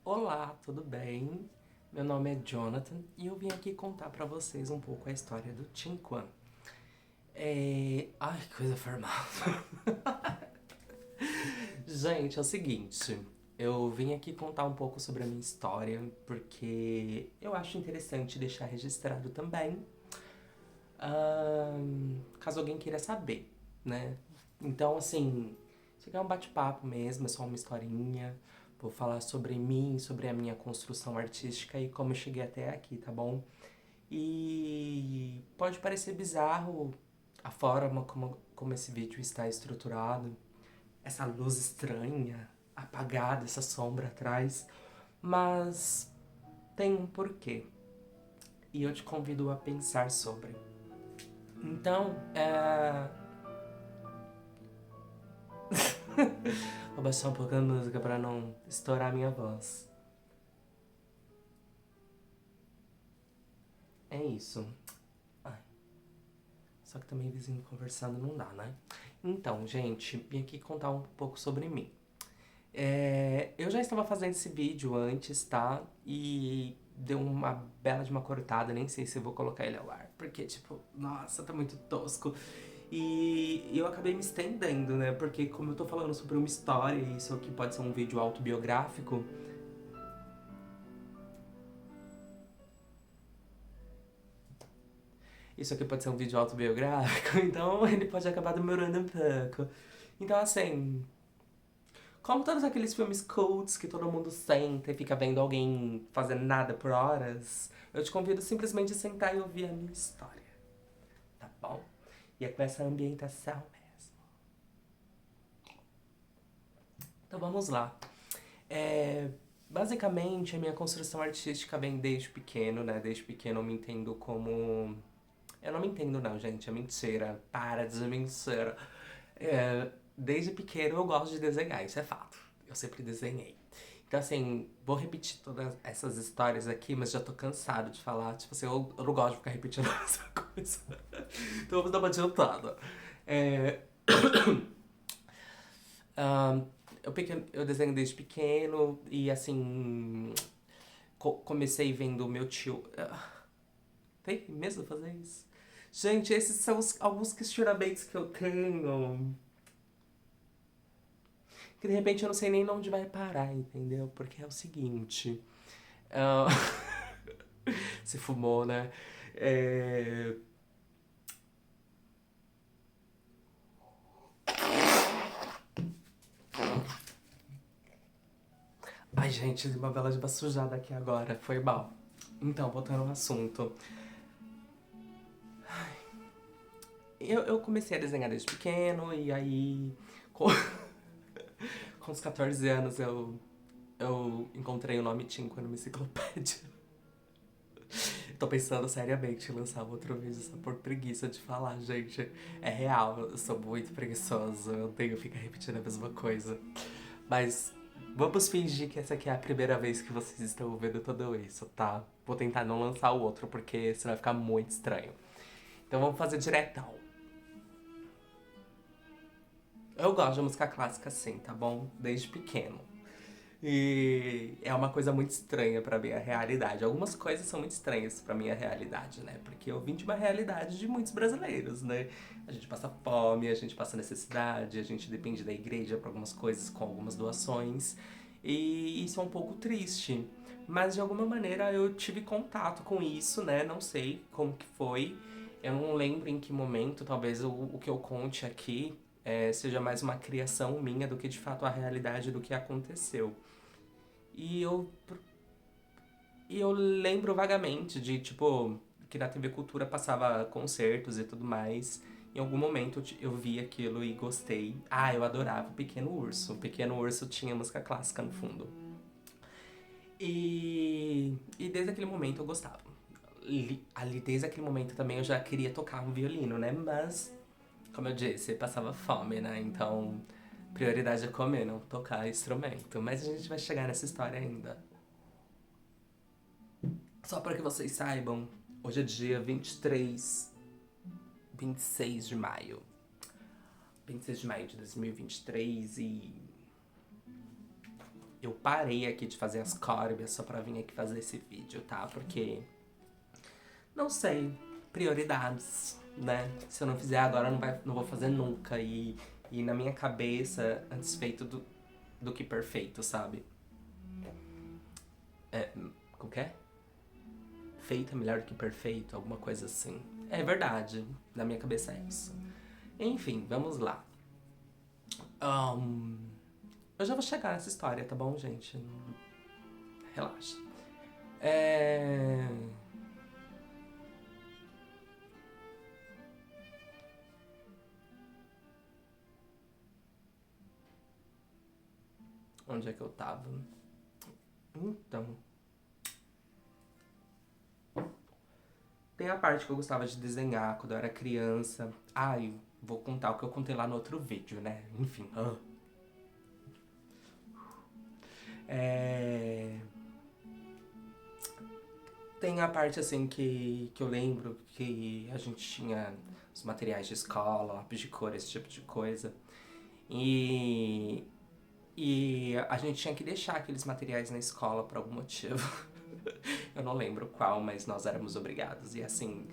Olá, tudo bem? Meu nome é Jonathan e eu vim aqui contar pra vocês um pouco a história do Tin Quan. Ai, que coisa formal. Gente, é o seguinte, eu vim aqui contar um pouco sobre a minha história porque eu acho interessante deixar registrado também, caso alguém queira saber, né? Então, assim, isso aqui é um bate-papo mesmo, é só uma historinha. Vou falar sobre mim, sobre a minha construção artística e como eu cheguei até aqui, tá bom? E pode parecer bizarro a forma como esse vídeo está estruturado, essa luz estranha, apagada, essa sombra atrás, mas tem um porquê. E eu te convido a pensar sobre. Então, vou baixar um pouco a música para não estourar a minha voz. É isso. Ai, só que também vizinho conversando não dá, né? Então, gente, vim aqui contar um pouco sobre mim. Eu já estava fazendo esse vídeo antes, tá? E deu uma bela de uma cortada, nem sei se eu vou colocar ele ao ar, porque, tipo, nossa, tá muito tosco. E eu acabei me estendendo, né? Porque como eu tô falando sobre uma história, e isso aqui pode ser um vídeo autobiográfico, isso aqui pode ser um vídeo autobiográfico, então ele pode acabar demorando um pouco. Então, assim, como todos aqueles filmes cults que todo mundo senta e fica vendo alguém fazendo nada por horas, eu te convido simplesmente a sentar e ouvir a minha história, tá bom? E é com essa ambientação mesmo. Então vamos lá. É, Basicamente, a minha construção artística vem desde pequeno, né? Desde pequeno eu me entendo como. Eu não me entendo, não, gente, é mentira. Para de mentira. Desde pequeno eu gosto de desenhar, isso é fato. Eu sempre desenhei. Então, assim, vou repetir todas essas histórias aqui, mas já tô cansado de falar. Tipo assim, eu não gosto de ficar repetindo essa coisa. Então vamos dar uma adiantada. É, ahn, eu desenho desde pequeno e, assim, comecei vendo o meu tio. Tem mesmo fazer isso? Gente, esses são alguns questionamentos que eu tenho. Que de repente eu não sei nem onde vai parar, entendeu? Porque é o seguinte. ah, Se fumou, né? É... Ai, gente, uma bela de uma sujada aqui agora. Foi mal. Então, voltando ao assunto. Eu comecei a desenhar desde pequeno e aí. Com, com os 14 anos eu encontrei o nome Tinko numa enciclopédia. Tô pensando seriamente em lançar um outro vídeo só por preguiça de falar, gente. É real, eu sou muito preguiçoso, eu tenho que ficar repetindo a mesma coisa. Mas vamos fingir que essa aqui é a primeira vez que vocês estão ouvindo tudo isso, tá? Vou tentar não lançar o outro, porque senão vai ficar muito estranho. Então vamos fazer diretão. Eu gosto de música clássica sim, tá bom? Desde pequeno. E é uma coisa muito estranha pra minha realidade. Algumas coisas são muito estranhas pra minha realidade, né? Porque eu vim de uma realidade de muitos brasileiros, né? A gente passa fome, a gente passa necessidade, a gente depende da igreja pra algumas coisas com algumas doações. E isso é um pouco triste. Mas de alguma maneira eu tive contato com isso, né? Não sei como que foi. Eu não lembro em que momento, talvez o que eu conte aqui seja mais uma criação minha do que de fato a realidade do que aconteceu. E eu, e eu lembro vagamente de, tipo, que na TV Cultura passava concertos e tudo mais. Em algum momento eu vi aquilo e gostei. Ah, eu adorava o Pequeno Urso. O Pequeno Urso tinha música clássica no fundo. E desde aquele momento eu gostava. Ali, desde aquele momento também eu já queria tocar um violino, né? Mas, como eu disse, passava fome, né? Então, prioridade é comer, não tocar instrumento. Mas a gente vai chegar nessa história ainda. Só para que vocês saibam, hoje é dia 26 de maio. 26 de maio de 2023 e eu parei aqui de fazer as córeas só pra vir aqui fazer esse vídeo, tá? Porque, não sei, prioridades, né? Se eu não fizer agora, não vou fazer nunca. E na minha cabeça, antes feito do que perfeito, sabe? Como que é? Feito é melhor do que perfeito, alguma coisa assim. É verdade, na minha cabeça é isso. Enfim, vamos lá. Ahn, eu já vou chegar nessa história, tá bom, gente? Relaxa. É... Onde é que eu tava? Então, tem a parte que eu gostava de desenhar quando eu era criança. Ai, vou contar o que eu contei lá no outro vídeo, né? Enfim. É... Tem a parte assim que eu lembro que a gente tinha os materiais de escola, lápis de cor, esse tipo de coisa. E, e a gente tinha que deixar aqueles materiais na escola por algum motivo. Eu não lembro qual, mas nós éramos obrigados. E assim,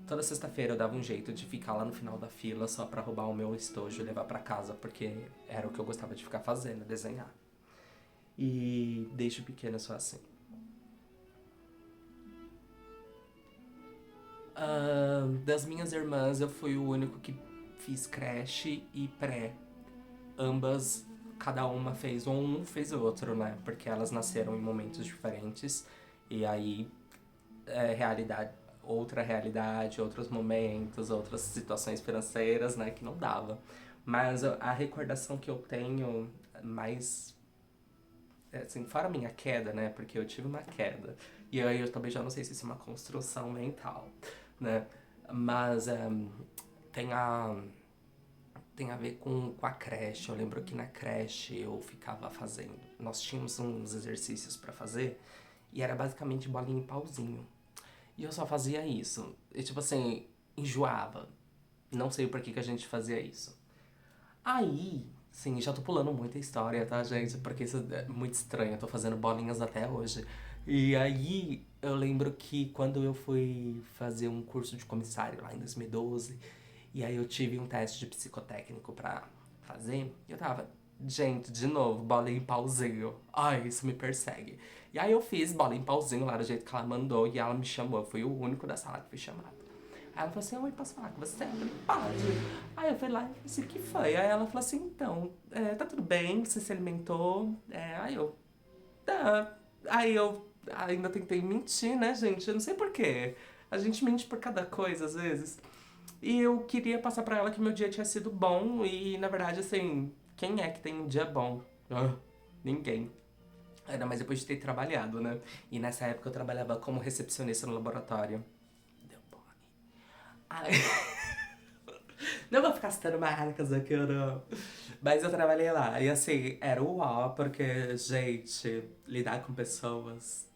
toda sexta-feira eu dava um jeito de ficar lá no final da fila só pra roubar o meu estojo e levar pra casa, porque era o que eu gostava de ficar fazendo, desenhar. E desde pequeno eu sou assim. Das minhas irmãs, eu fui o único que fiz creche e pré. Ambas, cada uma fez um fez o outro, né? Porque elas nasceram em momentos diferentes. E aí, realidade, outra realidade, outros momentos, outras situações financeiras, né? Que não dava. Mas a recordação que eu tenho mais assim, fora a minha queda, né? Porque eu tive uma queda. E aí eu também já não sei se isso é uma construção mental, né? Mas tem a. Tem a ver com a creche. Eu lembro que na creche eu ficava fazendo. Nós tínhamos uns exercícios pra fazer e era basicamente bolinha e pauzinho. E eu só fazia isso. E tipo assim, enjoava. Não sei por que a gente fazia isso. Aí, sim, já tô pulando muita história, tá, gente? Porque isso é muito estranho, eu tô fazendo bolinhas até hoje. E aí, eu lembro que quando eu fui fazer um curso de comissário lá em 2012, e aí eu tive um teste de psicotécnico pra fazer, e eu tava, gente, de novo, bolinha em pauzinho. Ai, isso me persegue. E aí eu fiz bola em pauzinho lá do jeito que ela mandou, e ela me chamou, eu fui o único da sala que fui chamado. Aí ela falou assim, oi, posso falar com você? Eu falei, pode. Aí eu fui lá e falei assim, o que foi? Aí ela falou assim, então, tá tudo bem, você se alimentou? Aí eu, tá. Aí eu ainda tentei mentir, né, gente? Eu não sei por quê. A gente mente por cada coisa, às vezes. E eu queria passar pra ela que meu dia tinha sido bom e, na verdade, assim, quem é que tem um dia bom? Ninguém. Ainda mais depois de ter trabalhado, né? E nessa época eu trabalhava como recepcionista no laboratório. Deu bom. Ai. Não vou ficar citando marcas aqui, não. Mas eu trabalhei lá. E assim, era o ó, porque, gente, lidar com pessoas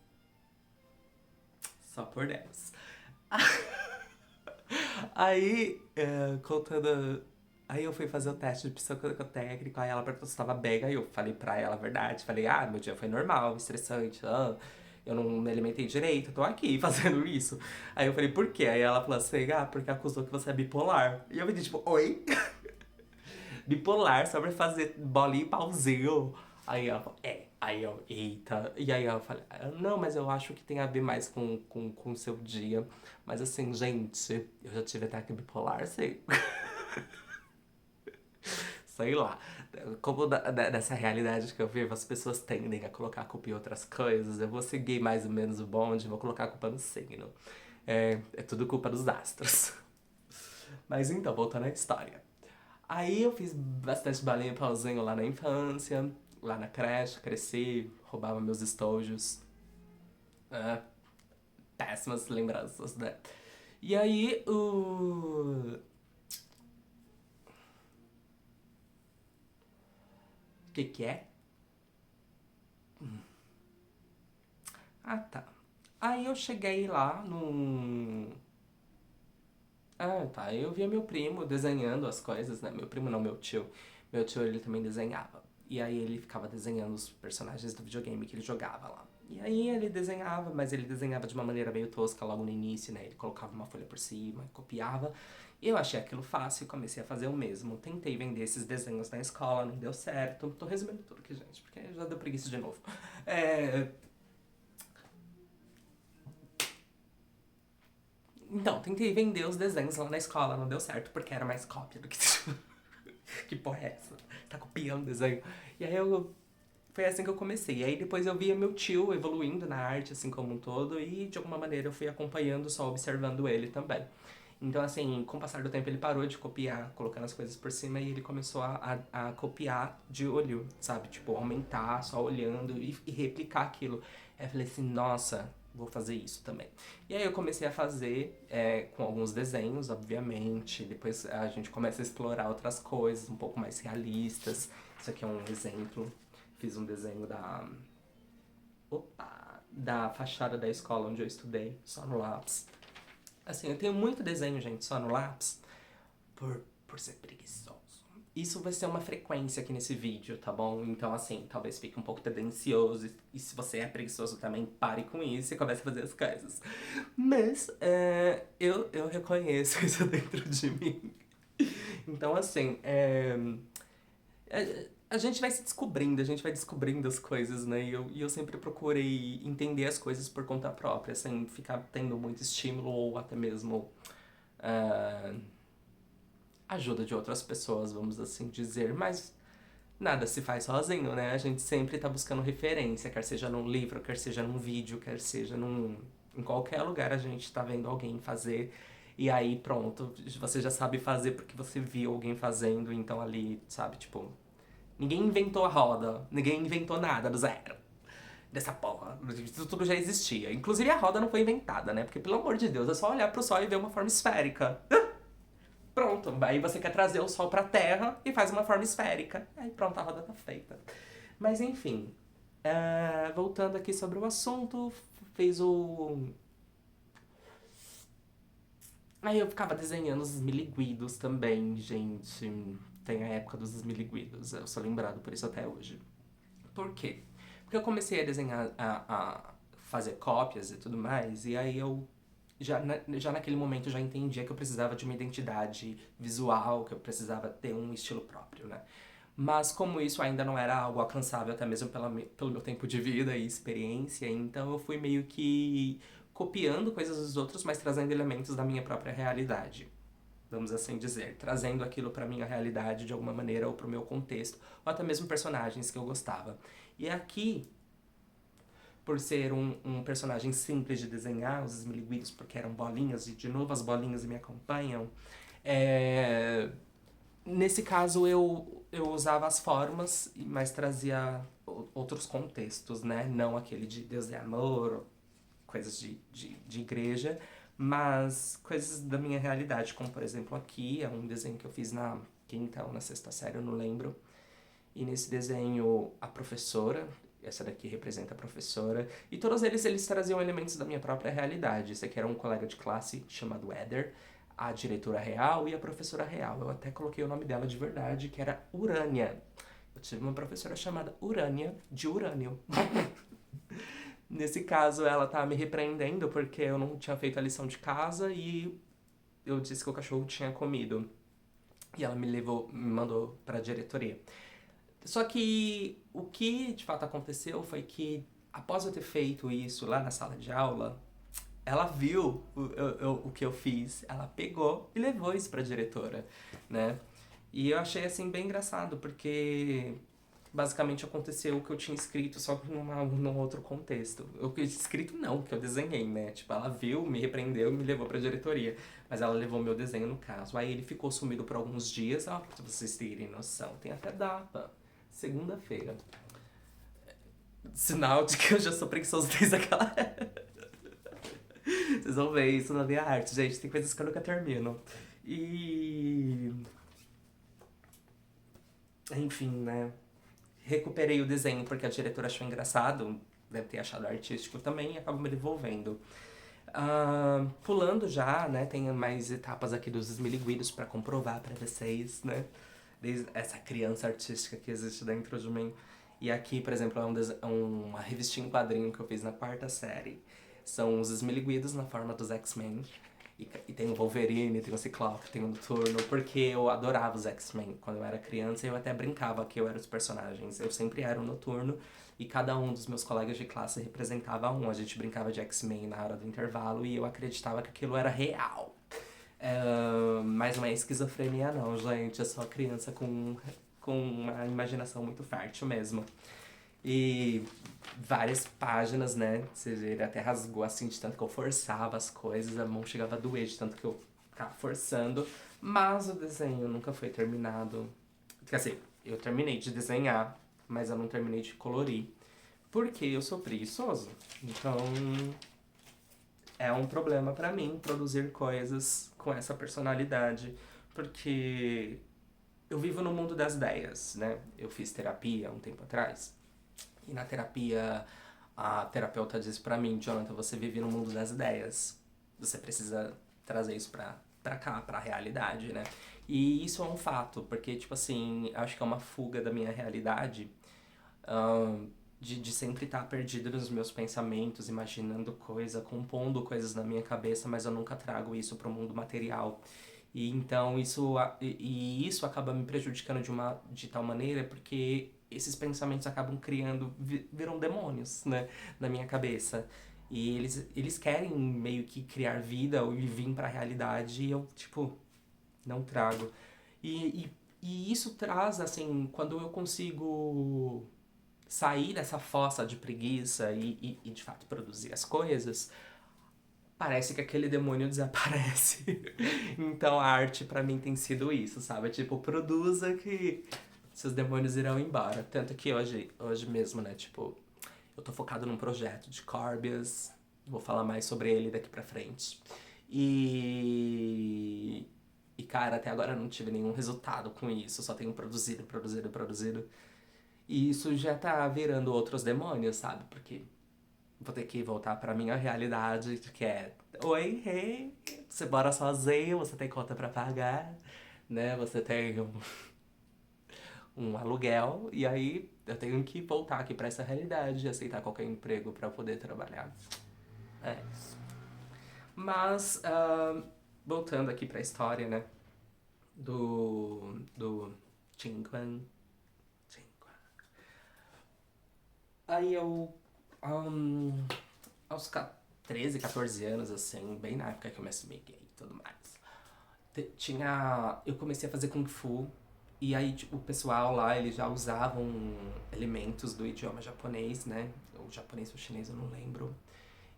só por Deus. Aí, contando. Aí eu fui fazer o teste de psicotécnico, aí ela perguntou se tava bem, aí eu falei pra ela a verdade. Falei, meu dia foi normal, estressante, eu não me alimentei direito, tô aqui fazendo isso. Aí eu falei, por quê? Aí ela falou assim, porque acusou que você é bipolar. E eu me disse, tipo, oi? Bipolar sobre fazer bolinha e pauzinho. Aí ela falou, é. Aí eu, eita. E aí eu falei, não, mas eu acho que tem a ver mais com o seu dia. Mas assim, gente, eu já tive ataque bipolar, sei. Sei lá. Como dessa realidade que eu vivo, as pessoas tendem a colocar a culpa em outras coisas. Eu vou seguir mais ou menos o bonde, vou colocar a culpa no signo. É tudo culpa dos astros. Mas então, voltando à história. Aí eu fiz bastante balinha pauzinho lá na infância, lá na creche, cresci, roubava meus estojos. Ah, péssimas lembranças, né? E aí o. O que que é? Ah, tá. Aí eu cheguei lá num. Ah, tá. Eu via meu primo desenhando as coisas, né? Meu primo não, meu tio. Meu tio, ele também desenhava. E aí ele ficava desenhando os personagens do videogame que ele jogava lá. E aí ele desenhava, mas ele desenhava de uma maneira meio tosca logo no início, né? Ele colocava uma folha por cima, copiava. E eu achei aquilo fácil e comecei a fazer o mesmo. Tentei vender esses desenhos na escola, não deu certo. Tô resumindo tudo aqui, gente, porque já deu preguiça de novo. Então, tentei vender os desenhos lá na escola, não deu certo, porque era mais cópia do que... Que porra é essa? Tá copiando desenho. E aí foi assim que eu comecei. E aí depois eu via meu tio evoluindo na arte, assim como um todo, e de alguma maneira eu fui acompanhando, só observando ele também. Então, assim, com o passar do tempo ele parou de copiar, colocando as coisas por cima, e ele começou a copiar de olho, sabe? Tipo, aumentar, só olhando e replicar aquilo. Aí eu falei assim, nossa, vou fazer isso também. E aí eu comecei a fazer com alguns desenhos, obviamente. Depois a gente começa a explorar outras coisas, um pouco mais realistas. Isso aqui é um exemplo. Fiz um desenho da fachada da escola onde eu estudei, só no lápis. Assim, eu tenho muito desenho, gente, só no lápis, por ser preguiçoso. Isso vai ser uma frequência aqui nesse vídeo, tá bom? Então, assim, talvez fique um pouco tendencioso. E se você é preguiçoso também, pare com isso e comece a fazer as coisas. Mas, eu reconheço isso dentro de mim. Então, assim, a gente vai se descobrindo, a gente vai descobrindo as coisas, né? E eu sempre procurei entender as coisas por conta própria, sem ficar tendo muito estímulo ou até mesmo ah, ajuda de outras pessoas, vamos assim dizer. Mas nada se faz sozinho, né? A gente sempre tá buscando referência, quer seja num livro, quer seja num vídeo, quer seja em qualquer lugar a gente tá vendo alguém fazer. E aí pronto, você já sabe fazer porque você viu alguém fazendo, então ali, sabe, tipo, ninguém inventou a roda, ninguém inventou nada do zero. Dessa porra. Isso tudo já existia. Inclusive a roda não foi inventada, né? Porque, pelo amor de Deus, é só olhar pro sol e ver uma forma esférica. Pronto. Aí você quer trazer o sol pra terra e faz uma forma esférica. Aí pronto, a roda tá feita. Mas enfim. Voltando aqui sobre o assunto, fez o. Aí eu ficava desenhando os esmiliguidos também, gente. Tem a época dos esmiliguidos. Eu sou lembrado por isso até hoje. Por quê? Porque eu comecei a desenhar, a fazer cópias e tudo mais, e aí eu já naquele momento já entendia que eu precisava de uma identidade visual, que eu precisava ter um estilo próprio, né? Mas como isso ainda não era algo alcançável, até mesmo pelo meu tempo de vida e experiência, então eu fui meio que copiando coisas dos outros, mas trazendo elementos da minha própria realidade, vamos assim dizer, trazendo aquilo pra minha realidade de alguma maneira ou pro meu contexto, ou até mesmo personagens que eu gostava. E aqui, por ser um personagem simples de desenhar, os esmiliguidos porque eram bolinhas, e de novo as bolinhas me acompanham, é... nesse caso eu usava as formas, mas trazia outros contextos, né? Não aquele de Deus é amor, coisas de igreja, mas coisas da minha realidade, como por exemplo aqui, é um desenho que eu fiz na quinta ou na sexta série, eu não lembro. E nesse desenho, a professora, essa daqui representa a professora, e todos eles traziam elementos da minha própria realidade. Esse aqui era um colega de classe chamado Éder, a diretora real e a professora real. Eu até coloquei o nome dela de verdade, que era Urânia. Eu tive uma professora chamada Urânia, de urânio. Nesse caso, ela tava me repreendendo porque eu não tinha feito a lição de casa e eu disse que o cachorro tinha comido. E ela me mandou pra diretoria. Só que o que de fato aconteceu foi que, após eu ter feito isso lá na sala de aula, ela viu o que eu fiz, ela pegou e levou isso pra diretora, né? E eu achei assim bem engraçado, porque basicamente aconteceu o que eu tinha escrito, só que num outro contexto. O que eu tinha escrito não, que eu desenhei, né? Tipo, ela viu, me repreendeu e me levou pra diretoria. Mas ela levou meu desenho no caso. Aí ele ficou sumido por alguns dias, ó, pra vocês terem noção. Tem até data. Segunda-feira. Sinal de que eu já sou preguiçoso desde aquela época. Vocês vão ver isso na minha arte, gente. Tem coisas que eu nunca termino. E. Enfim, né? Recuperei o desenho porque a diretora achou engraçado, deve ter achado artístico também, e acabou me devolvendo. Pulando já, né? Tem mais etapas aqui dos esmiliguidos pra comprovar pra vocês, né? desde essa criança artística que existe dentro de mim. E aqui, por exemplo, uma revistinha em quadrinho que eu fiz na quarta série. São os Esmiliguidos na forma dos X-Men. E tem o Wolverine, tem o Ciclope, tem o Noturno, porque eu adorava os X-Men. Quando eu era criança, eu até brincava que eu era os personagens. Eu sempre era o Noturno e cada um dos meus colegas de classe representava um. A gente brincava de X-Men na hora do intervalo e eu acreditava que aquilo era real. Mas não é esquizofrenia não, gente. É só criança com uma imaginação muito fértil mesmo. E várias páginas, né? Ele até rasgou assim, de tanto que eu forçava as coisas, a mão chegava a doer de tanto que eu ficava forçando. Mas o desenho nunca foi terminado. Quer dizer, eu terminei de desenhar, mas eu não terminei de colorir. Porque eu sou preguiçoso. Então é um problema pra mim produzir coisas com essa personalidade. Porque eu vivo no mundo das ideias, né? Eu fiz terapia um tempo atrás. E na terapia, a terapeuta disse pra mim, Jonathan, você vive no mundo das ideias. Você precisa trazer isso pra cá, pra realidade, né? E isso é um fato, porque, tipo assim, acho que é uma fuga da minha realidade, de sempre estar perdido nos meus pensamentos, imaginando coisa, compondo coisas na minha cabeça, mas eu nunca trago isso pro mundo material. E então isso acaba me prejudicando de tal maneira porque esses pensamentos acabam criando, viram demônios, né, na minha cabeça. E eles querem meio que criar vida e vir pra realidade e eu, tipo, não trago. E isso traz, assim, quando eu consigo sair dessa fossa de preguiça e de fato produzir as coisas, parece que aquele demônio desaparece. Então a arte pra mim tem sido isso, sabe? Tipo, produza que seus demônios irão embora. Tanto que hoje mesmo, né? Tipo, eu tô focado num projeto de Corbias. Vou falar mais sobre ele daqui pra frente. E cara, até agora eu não tive nenhum resultado com isso. Só tenho produzido, produzido, produzido. E isso já tá virando outros demônios, sabe? Porque vou ter que voltar pra minha realidade, que é: oi, hey, você mora sozinho, você tem conta pra pagar, né? Você tem um aluguel, e aí eu tenho que voltar aqui pra essa realidade e aceitar qualquer emprego pra poder trabalhar. É isso. Mas, voltando aqui pra história, né? Do Chinquan. Aí eu, ahn, aos 13, 14 anos, assim, bem na época que eu me assumi gay e tudo mais, eu comecei a fazer Kung Fu. E aí, tipo, o pessoal lá, eles já usavam elementos do idioma japonês, né? Ou japonês ou chinês, eu não lembro.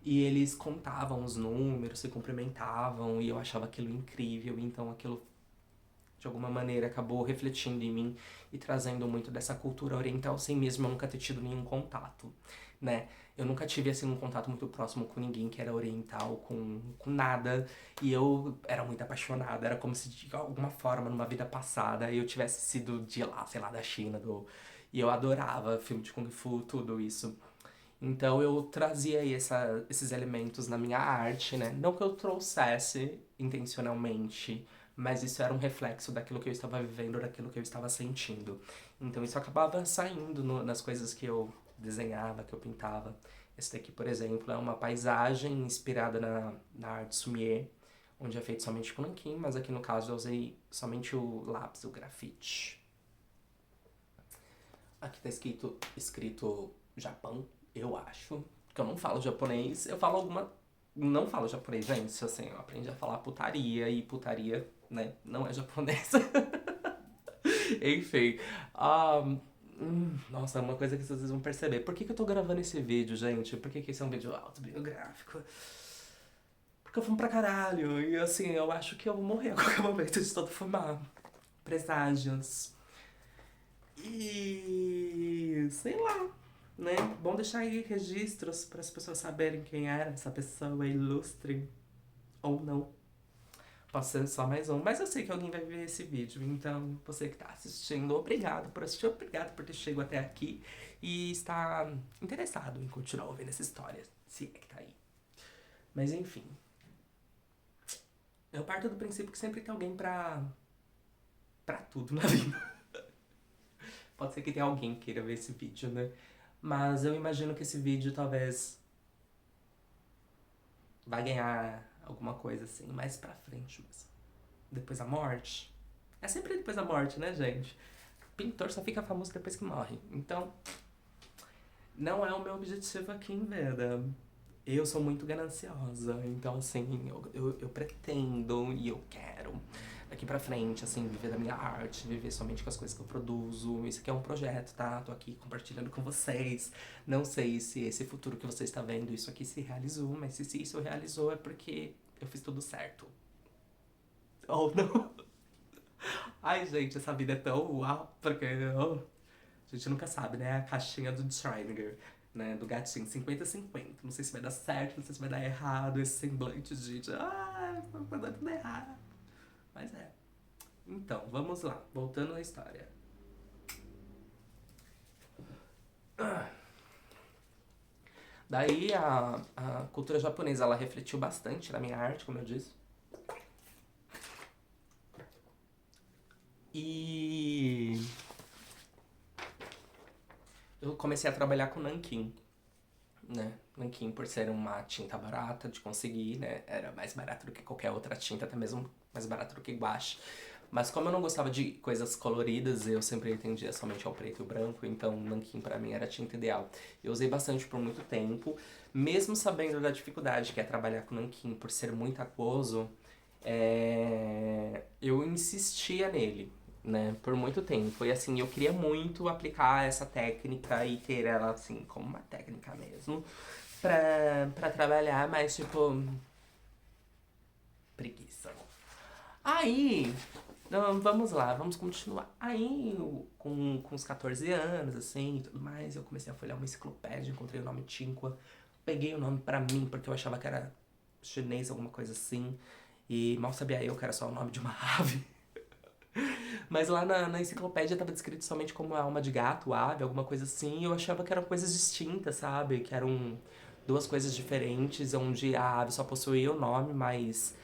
E eles contavam os números, se cumprimentavam, e eu achava aquilo incrível. Então aquilo, de alguma maneira, acabou refletindo em mim e trazendo muito dessa cultura oriental, sem mesmo eu nunca ter tido nenhum contato, né? Eu nunca tive, assim, um contato muito próximo com ninguém que era oriental, com nada. E eu era muito apaixonada. Era como se, de alguma forma, numa vida passada, eu tivesse sido de lá, sei lá, da China. E eu adorava filme de Kung Fu, tudo isso. Então eu trazia aí esses elementos na minha arte, né? Não que eu trouxesse intencionalmente, mas isso era um reflexo daquilo que eu estava vivendo, daquilo que eu estava sentindo. Então isso acabava saindo nas coisas que eu desenhava, que eu pintava. Esse daqui, por exemplo, é uma paisagem inspirada na arte Sumier, onde é feito somente com nanquim, mas aqui no caso eu usei somente o lápis, o grafite. Aqui tá escrito Japão, eu acho. Porque eu não falo japonês, eu falo alguma. Não falo japonês, gente. Assim, eu aprendi a falar putaria e putaria, né? Não é japonês. Enfim. Nossa, uma coisa que vocês vão perceber. Por que eu tô gravando esse vídeo, gente? Por que esse é um vídeo autobiográfico? Porque eu fumo pra caralho. E assim, eu acho que eu vou morrer a qualquer momento de tanto fumar. Preságios. E sei lá, né? Bom deixar aí registros para as pessoas saberem quem era essa pessoa ilustre ou não. Pode ser só mais um, mas eu sei que alguém vai ver esse vídeo, então você que tá assistindo, obrigado por assistir, obrigado por ter chegado até aqui e está interessado em continuar ouvindo essa história, se é que tá aí. Mas enfim, eu parto do princípio que sempre tem alguém pra tudo na vida. Pode ser que tenha alguém que queira ver esse vídeo, né? Mas eu imagino que esse vídeo talvez vai ganhar alguma coisa assim, mais pra frente mesmo. Depois da morte. É sempre depois da morte, né, gente? Pintor só fica famoso depois que morre. Então, não é o meu objetivo aqui em vida. Eu sou muito gananciosa, então assim, eu pretendo e eu quero daqui pra frente, assim, viver da minha arte, viver somente com as coisas que eu produzo. Isso aqui é um projeto, tá? Tô aqui compartilhando com vocês. Não sei se esse futuro que você está vendo, isso aqui se realizou, mas se isso realizou é porque eu fiz tudo certo. Ou não. Ai, gente, essa vida é tão uau, porque a gente nunca sabe, né? A caixinha do Schrödinger, né? Do gatinho 50-50. Não sei se vai dar certo, não sei se vai dar errado. Esse semblante de vai dar tudo errado. Mas é. Então, vamos lá. Voltando à história. Daí a cultura japonesa, ela refletiu bastante na minha arte, como eu disse. E eu comecei a trabalhar com nanquim, né? Nanquim, por ser uma tinta barata de conseguir, né? Era mais barato do que qualquer outra tinta, até mesmo mais barato do que guache. Mas como eu não gostava de coisas coloridas, eu sempre entendia somente ao preto e o branco, então nanquim pra mim era a tinta ideal. Eu usei bastante por muito tempo, mesmo sabendo da dificuldade que é trabalhar com nanquim por ser muito aquoso, eu insistia nele, né, por muito tempo. E assim, eu queria muito aplicar essa técnica e ter ela assim como uma técnica mesmo pra trabalhar, mas tipo, preguiça. Aí, vamos lá, vamos continuar. Aí, com os 14 anos, assim, e tudo mais, eu comecei a folhear uma enciclopédia, encontrei o nome Tinqua, peguei o nome pra mim, porque eu achava que era chinês, alguma coisa assim, e mal sabia eu que era só o nome de uma ave. Mas lá na enciclopédia tava descrito somente como alma de gato, ave, alguma coisa assim, e eu achava que eram coisas distintas, sabe? Que eram duas coisas diferentes, onde a ave só possuía o nome, mas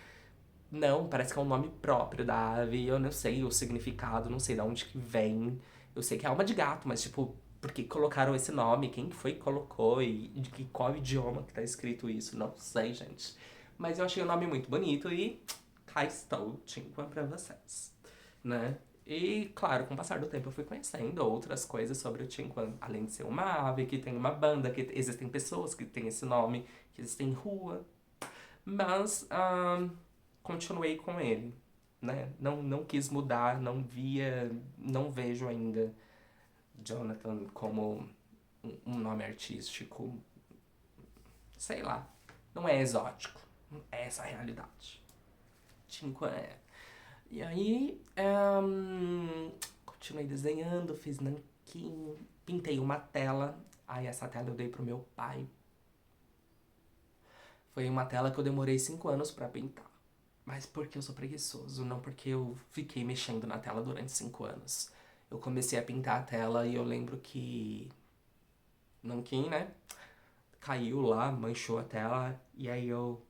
não, parece que é um nome próprio da ave. Eu não sei o significado, não sei de onde que vem. Eu sei que é alma de gato, mas tipo, por que colocaram esse nome? Quem foi que colocou? E de que qual idioma que tá escrito isso? Não sei, gente. Mas eu achei o nome muito bonito e cá estou, Tinqua, pra vocês, né? E, claro, com o passar do tempo eu fui conhecendo outras coisas sobre o Tinquan. Além de ser uma ave, que tem uma banda, que existem pessoas que têm esse nome, que existem rua. Mas, continuei com ele, né? Não quis mudar, não vejo ainda Jonathan como um nome artístico, sei lá, não é exótico, é essa a realidade. Cinco é. E aí, continuei desenhando, fiz nanquim, pintei uma tela, aí essa tela eu dei pro meu pai. Foi uma tela que eu demorei 5 anos pra pintar. Mas porque eu sou preguiçoso, não porque eu fiquei mexendo na tela durante 5 anos. Eu comecei a pintar a tela e eu lembro que nanquim, né? Caiu lá, manchou a tela e aí eu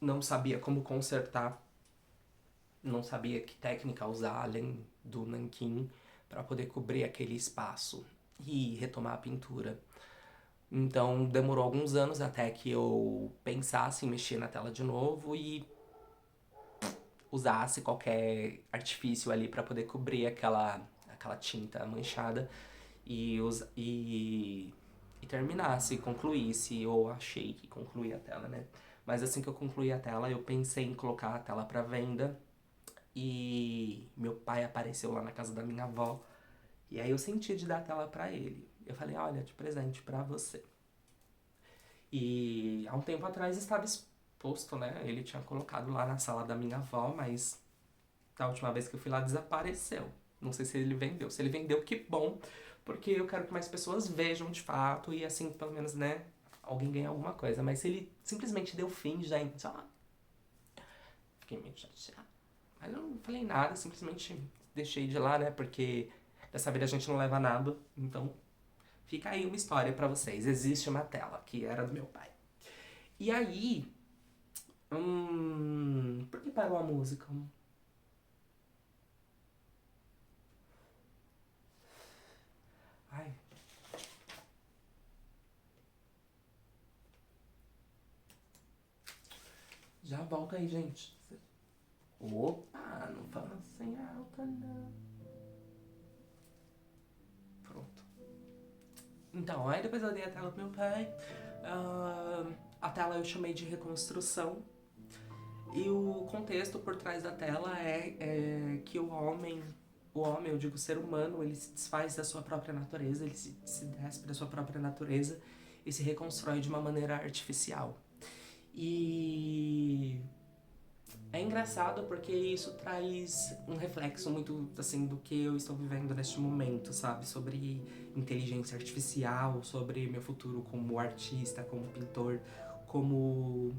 não sabia como consertar, não sabia que técnica usar além do nanquim para poder cobrir aquele espaço e retomar a pintura. Então demorou alguns anos até que eu pensasse em mexer na tela de novo e usasse qualquer artifício ali para poder cobrir aquela tinta manchada e, e terminasse, concluísse, ou achei que concluí a tela, né? Mas assim que eu concluí a tela, eu pensei em colocar a tela para venda e meu pai apareceu lá na casa da minha avó e aí eu senti de dar a tela para ele. Eu falei, olha, de presente para você. E há um tempo atrás estava exposto, né? Ele tinha colocado lá na sala da minha avó, mas da última vez que eu fui lá desapareceu. Não sei se ele vendeu. Se ele vendeu, que bom, porque eu quero que mais pessoas vejam de fato e assim, pelo menos, né, alguém ganhe alguma coisa. Mas se ele simplesmente deu fim, gente, ó, fiquei meio chateada. Mas eu não falei nada, simplesmente deixei de lá, né, porque dessa vez a gente não leva nada. Então, fica aí uma história pra vocês. Existe uma tela que era do meu pai. E aí, por que parou a música? Já volto aí, gente. Opa, não fala assim alta, não. Pronto. Então, aí depois eu dei a tela pro meu pai. A tela eu chamei de reconstrução. E o contexto por trás da tela é que o homem, eu digo o ser humano, ele se desfaz da sua própria natureza, ele se despe da sua própria natureza e se reconstrói de uma maneira artificial. E é engraçado porque isso traz um reflexo muito, assim, do que eu estou vivendo neste momento, sabe? Sobre inteligência artificial, sobre meu futuro como artista, como pintor, como...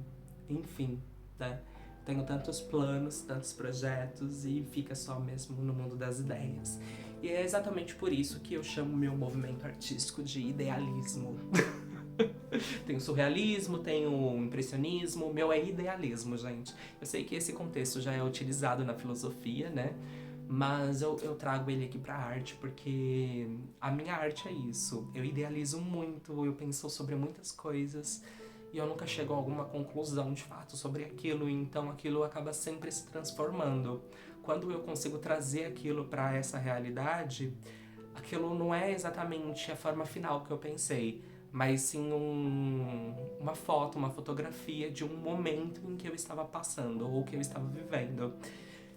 enfim, né? Tenho tantos planos, tantos projetos e fica só mesmo no mundo das ideias. E é exatamente por isso que eu chamo meu movimento artístico de idealismo. Tem o surrealismo, tem o impressionismo, o meu é idealismo, gente. Eu sei que esse contexto já é utilizado na filosofia, né? Mas eu trago ele aqui pra arte porque a minha arte é isso. Eu idealizo muito, eu penso sobre muitas coisas e eu nunca chego a alguma conclusão de fato sobre aquilo, então aquilo acaba sempre se transformando. Quando eu consigo trazer aquilo pra essa realidade, aquilo não é exatamente a forma final que eu pensei, mas sim uma foto, uma fotografia de um momento em que eu estava passando ou que eu estava vivendo.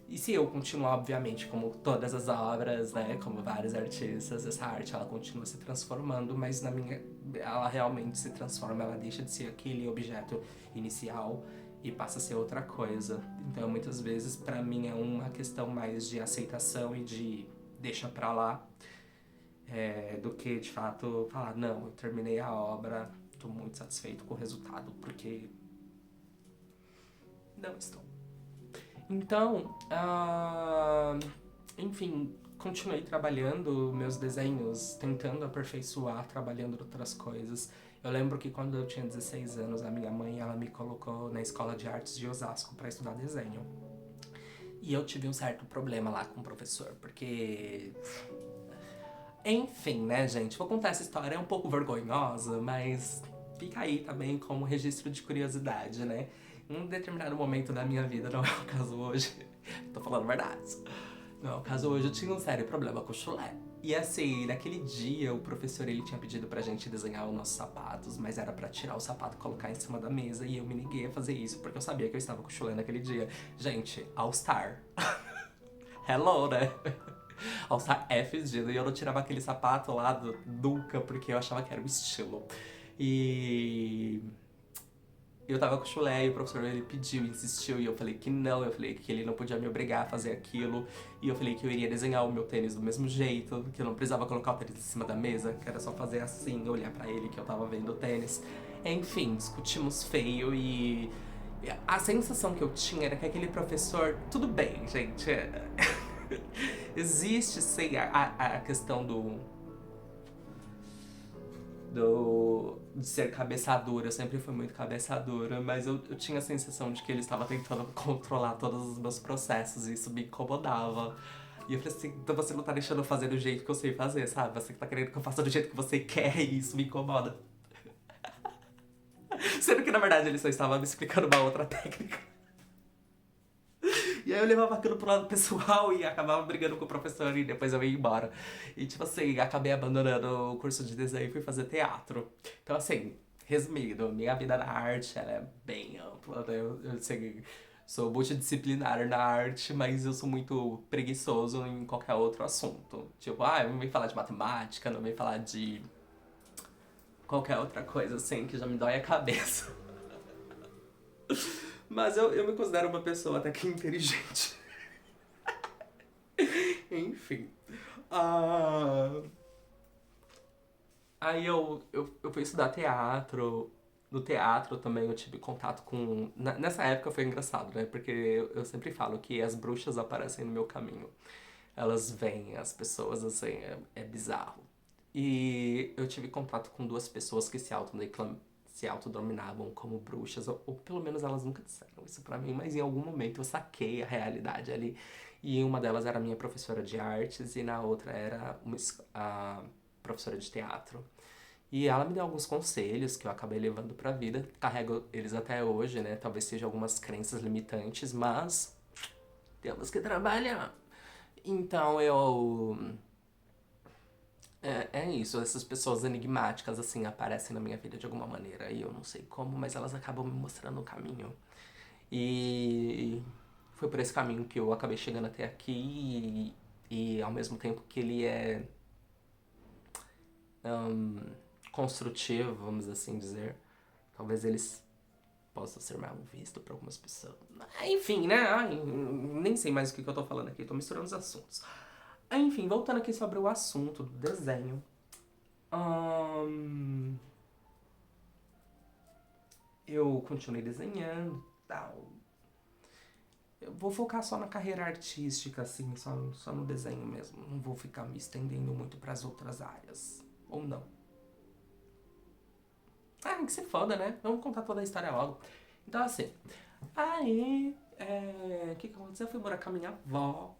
E se eu continuar, obviamente, como todas as obras, né, como vários artistas, essa arte ela continua se transformando, mas na minha, ela realmente se transforma, ela deixa de ser aquele objeto inicial e passa a ser outra coisa. Então, muitas vezes, pra mim é uma questão mais de aceitação e de deixa pra lá, do que de fato falar, não, eu terminei a obra, tô muito satisfeito com o resultado, porque não estou. Então, enfim, continuei trabalhando meus desenhos, tentando aperfeiçoar, trabalhando outras coisas. Eu lembro que quando eu tinha 16 anos, a minha mãe ela me colocou na Escola de Artes de Osasco para estudar desenho. E eu tive um certo problema lá com o professor, porque... Enfim, né, gente? Vou contar essa história, é um pouco vergonhosa, mas fica aí também como registro de curiosidade, né? Em um determinado momento da minha vida, não é o caso hoje, tô falando verdade. Não é o caso hoje, eu tinha um sério problema com o chulé. E assim, naquele dia o professor ele tinha pedido pra gente desenhar os nossos sapatos, mas era pra tirar o sapato e colocar em cima da mesa, e eu me neguei a fazer isso porque eu sabia que eu estava com o chulé naquele dia. Gente, All Star. Hello, né? All Star F e eu não tirava aquele sapato lá do Duca porque eu achava que era o estilo. E eu tava com o chulé e o professor ele pediu, insistiu, e eu falei que não, eu falei que ele não podia me obrigar a fazer aquilo, e eu falei que eu iria desenhar o meu tênis do mesmo jeito, que eu não precisava colocar o tênis em cima da mesa, que era só fazer assim, olhar pra ele que eu tava vendo o tênis. Enfim, discutimos feio e a sensação que eu tinha era que aquele professor, tudo bem, gente, existe sim a questão de ser cabeça dura, eu sempre fui muito cabeça dura, mas eu tinha a sensação de que ele estava tentando controlar todos os meus processos e isso me incomodava. E eu falei assim, então você não tá deixando eu fazer do jeito que eu sei fazer, sabe? Você que tá querendo que eu faça do jeito que você quer e isso me incomoda. Sendo que na verdade ele só estava me explicando uma outra técnica. E aí eu levava aquilo pro lado pessoal e acabava brigando com o professor e depois eu ia embora. E tipo assim, acabei abandonando o curso de desenho e fui fazer teatro. Então assim, resumindo, minha vida na arte ela é bem ampla, né? Eu assim, sou multidisciplinar na arte, mas eu sou muito preguiçoso em qualquer outro assunto. Tipo, não vem falar de matemática, não vem falar de qualquer outra coisa assim que já me dói a cabeça. Mas eu me considero uma pessoa até que inteligente. Enfim. Ah, aí eu fui estudar teatro. No teatro também eu tive contato com. Nessa época foi engraçado, né? Porque eu sempre falo que as bruxas aparecem no meu caminho. Elas vêm, as pessoas, assim, é bizarro. E eu tive contato com duas pessoas que se autodominavam como bruxas, ou pelo menos elas nunca disseram isso pra mim, mas em algum momento eu saquei a realidade ali. E uma delas era a minha professora de artes e na outra era a professora de teatro. E ela me deu alguns conselhos que eu acabei levando pra vida. Carrego eles até hoje, né? Talvez sejam algumas crenças limitantes, mas temos que trabalhar. Então eu. É isso, essas pessoas enigmáticas, assim, aparecem na minha vida de alguma maneira. E eu não sei como, mas elas acabam me mostrando o caminho. E foi por esse caminho que eu acabei chegando até aqui. E ao mesmo tempo que ele é construtivo, vamos assim dizer, talvez eles possam ser mal vistos por algumas pessoas. Enfim, né? Ai, nem sei mais o que eu tô falando aqui, tô misturando os assuntos. Enfim, voltando aqui sobre o assunto do desenho. Eu continuei desenhando e tal. Eu vou focar só na carreira artística, assim, só no desenho mesmo. Não vou ficar me estendendo muito pras outras áreas. Ou não. Ah, que se foda, né? Vamos contar toda a história logo. Então, assim. Aí, o que aconteceu? Eu fui morar com a minha avó.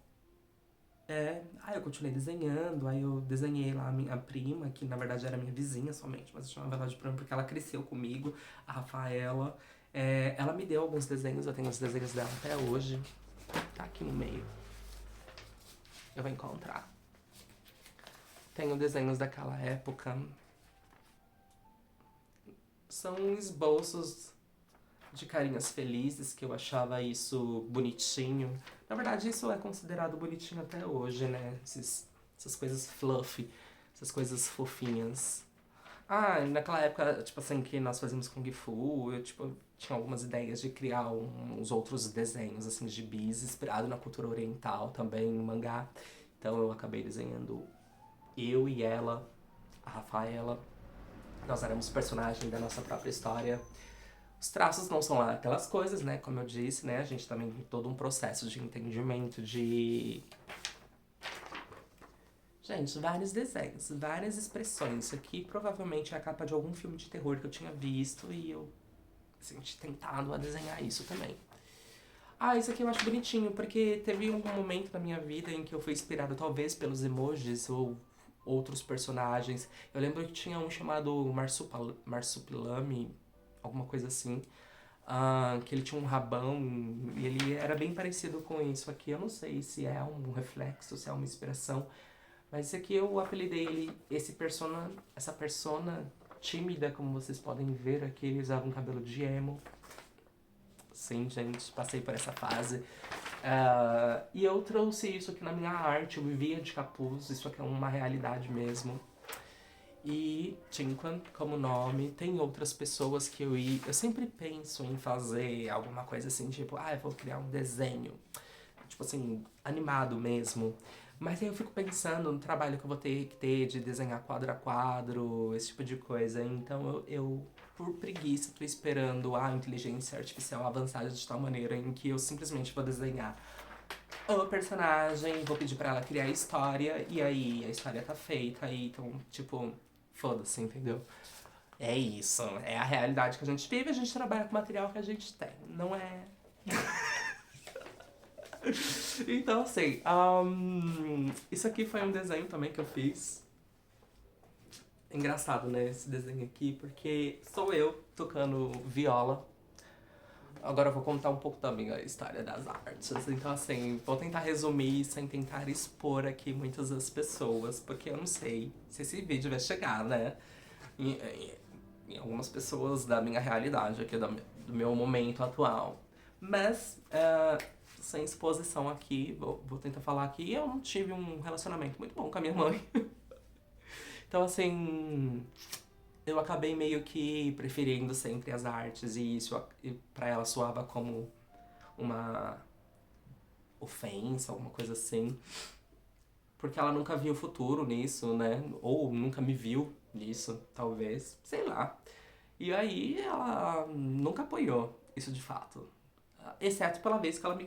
Aí eu continuei desenhando, aí eu desenhei lá a minha prima, que na verdade era minha vizinha somente, mas eu chamava ela de prima porque ela cresceu comigo, a Rafaela. Ela me deu alguns desenhos, eu tenho os desenhos dela até hoje. Tá aqui no meio. Eu vou encontrar. Tenho desenhos daquela época. São esboços de carinhas felizes, que eu achava isso bonitinho. Na verdade, isso é considerado bonitinho até hoje, né? Essas coisas fluffy, essas coisas fofinhas. Ah, naquela época, tipo assim, que nós fazíamos Kung Fu, eu, tipo, tinha algumas ideias de criar uns outros desenhos, assim, de bis, inspirado na cultura oriental também, em mangá. Então eu acabei desenhando eu e ela, a Rafaela. Nós éramos personagens da nossa própria história. Os traços não são lá aquelas coisas, né? Como eu disse, né? A gente também tem todo um processo de entendimento, de... Gente, vários desenhos, várias expressões. Isso aqui provavelmente é a capa de algum filme de terror que eu tinha visto e eu, assim, tinha tentado a desenhar isso também. Ah, isso aqui eu acho bonitinho, porque teve um momento na minha vida em que eu fui inspirado talvez pelos emojis ou outros personagens. Eu lembro que tinha um chamado Marsupilame, alguma coisa assim, que ele tinha um rabão e ele era bem parecido com isso aqui. Eu não sei se é um reflexo, se é uma inspiração, mas esse aqui eu apelidei ele, essa persona tímida, como vocês podem ver aqui, ele usava um cabelo de emo. Sim, gente, passei por essa fase. E eu trouxe isso aqui na minha arte, eu vivia de capuz, isso aqui é uma realidade mesmo. E Tinquan como nome, tem outras pessoas que eu sempre penso em fazer alguma coisa assim, tipo, eu vou criar um desenho, tipo assim, animado mesmo. Mas aí eu fico pensando no trabalho que eu vou ter que ter de desenhar quadro a quadro, esse tipo de coisa. Então eu por preguiça, tô esperando a inteligência artificial avançar de tal maneira em que eu simplesmente vou desenhar o personagem, vou pedir pra ela criar a história, e aí a história tá feita, aí então, tipo, foda-se, entendeu? É isso, é a realidade que a gente vive, a gente trabalha com o material que a gente tem, não é... Então, assim, isso aqui foi um desenho também que eu fiz. Engraçado, né, esse desenho aqui, porque sou eu tocando viola. Agora eu vou contar um pouco também a história das artes. Então, assim, vou tentar resumir sem tentar expor aqui muitas das pessoas, porque eu não sei se esse vídeo vai chegar, né? Em algumas pessoas da minha realidade aqui, do meu momento atual. Mas, sem exposição aqui, vou tentar falar aqui, eu não tive um relacionamento muito bom com a minha mãe. Então, assim, eu acabei meio que preferindo sempre as artes e isso pra ela soava como uma ofensa, alguma coisa assim. Porque ela nunca viu futuro nisso, né? Ou nunca me viu nisso, talvez. Sei lá. E aí ela nunca apoiou isso de fato. Exceto pela vez que ela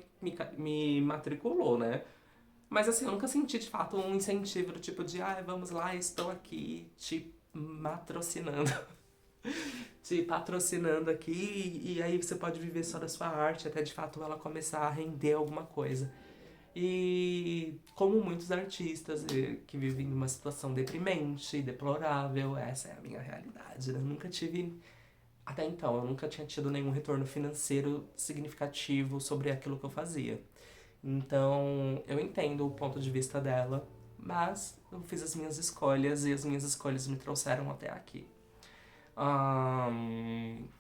me matriculou, né? Mas assim, eu nunca senti de fato um incentivo do tipo de vamos lá, estou aqui te matrocinando. Te patrocinando aqui e aí você pode viver só da sua arte até de fato ela começar a render alguma coisa. E como muitos artistas que vivem numa situação deprimente, deplorável, essa é a minha realidade, né? Eu nunca tive, até então, eu nunca tinha tido nenhum retorno financeiro significativo sobre aquilo que eu fazia. Então, eu entendo o ponto de vista dela, mas eu fiz as minhas escolhas e as minhas escolhas me trouxeram até aqui.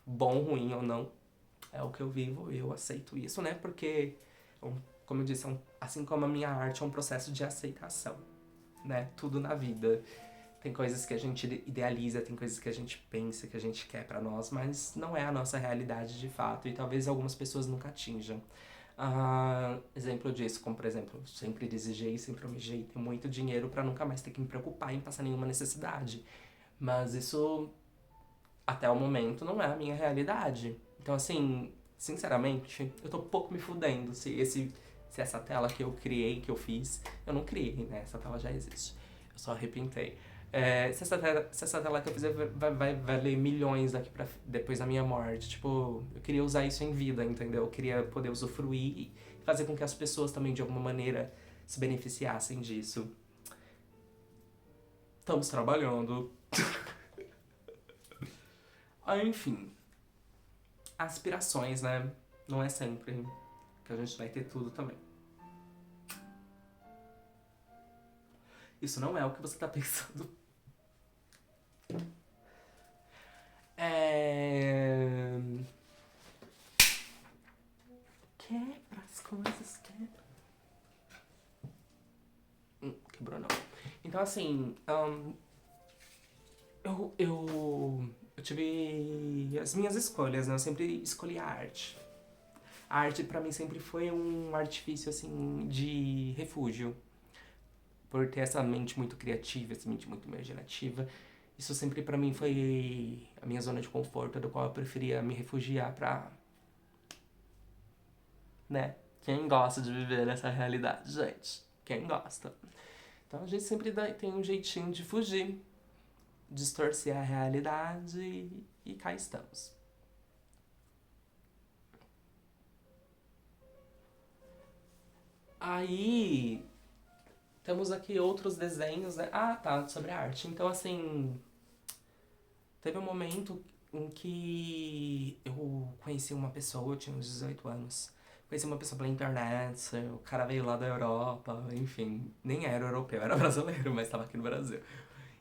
Bom, ruim ou não, é o que eu vivo e eu aceito isso, né? Porque, como eu disse, assim como a minha arte é um processo de aceitação, né? Tudo na vida. Tem coisas que a gente idealiza, tem coisas que a gente pensa, que a gente quer pra nós, mas não é a nossa realidade de fato e talvez algumas pessoas nunca atinjam. Exemplo disso, como por exemplo, sempre desejei, sempre almejei ter muito dinheiro pra nunca mais ter que me preocupar em passar nenhuma necessidade. Mas isso, até o momento, não é a minha realidade. Então, assim, sinceramente, eu tô pouco me fudendo se essa tela que eu criei, que eu fiz, eu não criei, né? Essa tela já existe. Eu só repintei. Se essa tela que eu fizer vai valer milhões daqui pra, depois da minha morte. Tipo, eu queria usar isso em vida, entendeu? Eu queria poder usufruir e fazer com que as pessoas também, de alguma maneira, se beneficiassem disso. Estamos trabalhando. Enfim, aspirações, né? Não é sempre que a gente vai ter tudo também. Isso não é o que você tá pensando. É... Quebra as coisas, quebra. Quebrou não. Então, assim, eu tive as minhas escolhas, né? Eu sempre escolhi a arte. A arte pra mim sempre foi um artifício, assim, de refúgio. Por ter essa mente muito criativa, essa mente muito imaginativa. Isso sempre pra mim foi a minha zona de conforto, do qual eu preferia me refugiar pra, né? Quem gosta de viver nessa realidade, gente? Quem gosta? Então a gente sempre tem um jeitinho de fugir, distorcer a realidade e cá estamos. Aí temos aqui outros desenhos, né? Ah, tá, sobre arte. Então, assim, teve um momento em que eu conheci uma pessoa, eu tinha uns 18 anos. Conheci uma pessoa pela internet, o cara veio lá da Europa, enfim, nem era europeu, era brasileiro, mas tava aqui no Brasil.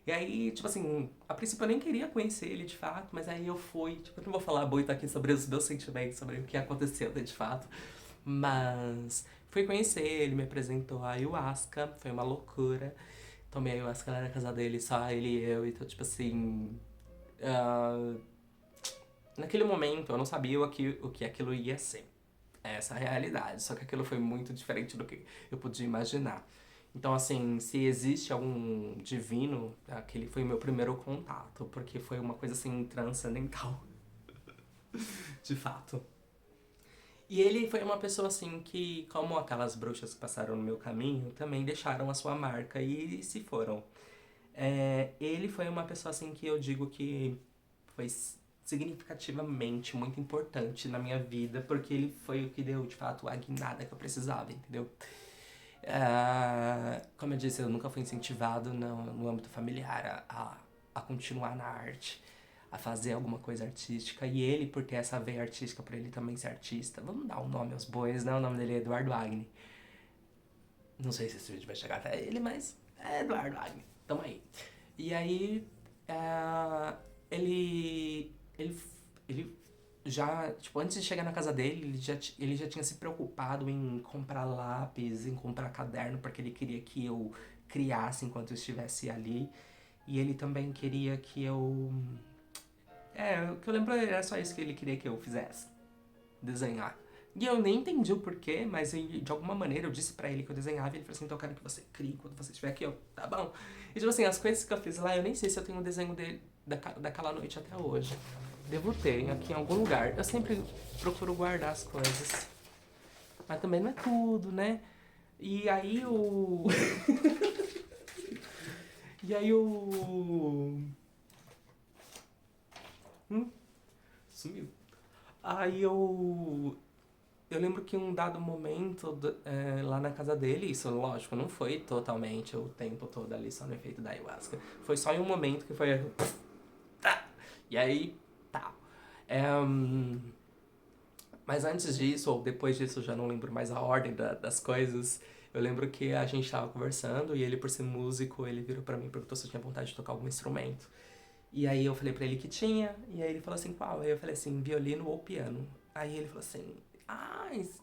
E aí, tipo assim, a princípio eu nem queria conhecer ele de fato, mas aí eu fui, tipo, eu não vou falar muito aqui sobre os meus sentimentos, sobre o que aconteceu né, de fato, mas fui conhecer ele, me apresentou a ayahuasca, foi uma loucura. Tomei ayahuasca lá na casa dele, só ele e eu, então, tipo assim. ah, Naquele momento eu não sabia o que aquilo ia ser. Essa é a realidade, só que aquilo foi muito diferente do que eu podia imaginar. Então, assim, se existe algum divino, aquele foi o meu primeiro contato, porque foi uma coisa assim transcendental, de fato. E ele foi uma pessoa assim que, como aquelas bruxas que passaram no meu caminho, também deixaram a sua marca e se foram. Ele foi uma pessoa assim que eu digo que foi significativamente muito importante na minha vida, porque ele foi o que deu de fato a guinada que eu precisava, entendeu? Como eu disse, eu nunca fui incentivado no âmbito familiar a continuar na arte, a fazer alguma coisa artística. E ele, por ter essa veia artística, por ele também ser artista, vamos dar um nome aos bois, né? O nome dele é Eduardo Agni. Não sei se esse vídeo vai chegar até ele, mas é Eduardo Agni. Tamo aí. E aí, ele, ele já, tipo, antes de chegar na casa dele, ele já tinha se preocupado em comprar lápis, em comprar caderno, porque ele queria que eu criasse enquanto eu estivesse ali. E ele também queria que eu. O que eu lembro era só isso que ele queria que eu fizesse: desenhar. E eu nem entendi o porquê, mas de alguma maneira eu disse pra ele que eu desenhava e ele falou assim: então eu quero que você crie quando você estiver aqui. Eu, tá bom. E tipo assim, as coisas que eu fiz lá, eu nem sei se eu tenho um desenho dele daquela noite até hoje. Devo ter aqui em algum lugar. Eu sempre procuro guardar as coisas. Mas também não é tudo, né? E aí o. E aí o. Sumiu. Aí eu lembro que um dado momento lá na casa dele, isso lógico, não foi totalmente o tempo todo ali só no efeito da ayahuasca. Foi só em um momento que foi. Tá! E aí, tá. É, mas antes disso, ou depois disso, eu já não lembro mais a ordem das coisas. Eu lembro que a gente tava conversando e ele, por ser músico, ele virou pra mim e perguntou se eu tinha vontade de tocar algum instrumento. E aí eu falei pra ele que tinha, e aí ele falou assim, qual? Aí eu falei assim, violino ou piano. Aí ele falou assim,